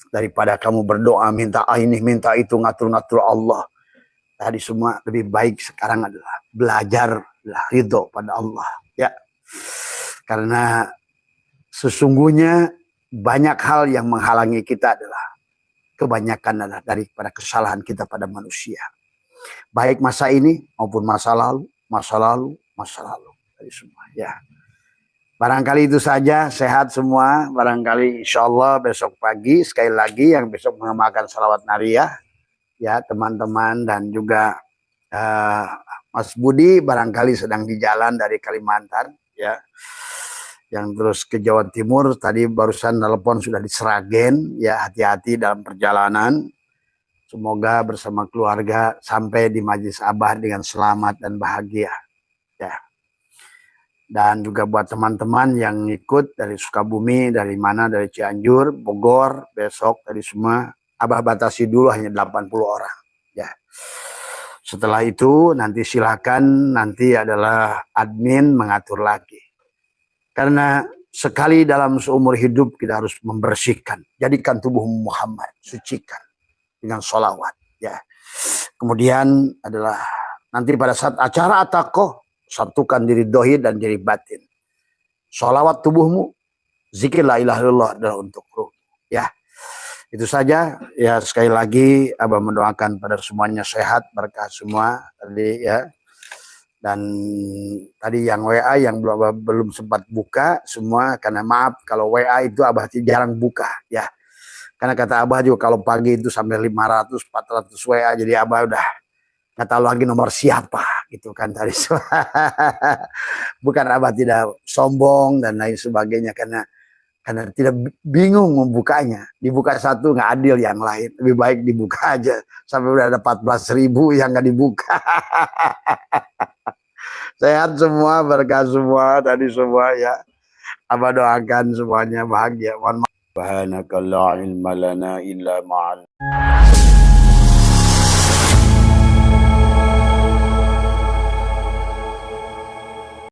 Daripada kamu berdoa, minta ini, minta itu, ngatur-ngatur Allah. Tadi semua lebih baik sekarang adalah belajar ridho pada Allah. Ya. Karena sesungguhnya banyak hal yang menghalangi kita adalah kebanyakan adalah daripada kesalahan kita pada manusia. Baik masa ini maupun masa lalu. Dari semua. Ya. Barangkali itu saja, sehat semua. Barangkali insya Allah besok pagi sekali lagi yang besok mengamalkan salawat nariyah. Ya teman-teman dan juga Mas Budi barangkali sedang di jalan dari Kalimantan. Ya. Yang terus ke Jawa Timur, tadi barusan telepon sudah di Sragen, ya hati-hati dalam perjalanan. Semoga bersama keluarga sampai di Majelis Abah dengan selamat dan bahagia. Ya. Dan juga buat teman-teman yang ikut dari Sukabumi, dari mana, dari Cianjur, Bogor, besok dari semua, Abah batasi dulu hanya 80 orang. Ya. Setelah itu nanti silakan, nanti adalah admin mengatur lagi. Karena sekali dalam seumur hidup kita harus membersihkan. Jadikan tubuh Muhammad, sucikan dengan sholawat. Ya. Kemudian adalah nanti pada saat acara atakoh, satukan diri dohir dan diri batin. Sholawat tubuhmu, zikir la ilaha illallah adalah untuk ruh. Ya. Itu saja. Ya sekali lagi Abah mendoakan pada semuanya sehat, berkah semua. Tadi ya. Dan tadi yang WA yang belum sempat buka semua, karena maaf kalau WA itu Abah jarang buka ya. Karena kata Abah juga kalau pagi itu sampai 500 400 WA, jadi Abah udah nggak tahu lagi nomor siapa gitu kan tadi. Bukan Abah tidak sombong dan lain sebagainya, karena tidak bingung membukanya. Dibuka satu nggak adil yang lain, lebih baik dibuka aja sampai udah ada 14.000 yang nggak dibuka. Sehat semua, berkah semua, tadi semua ya. Abah doakan semuanya bahagia. Mohon maaf. Subhanaka la ilma lana illa ma'al.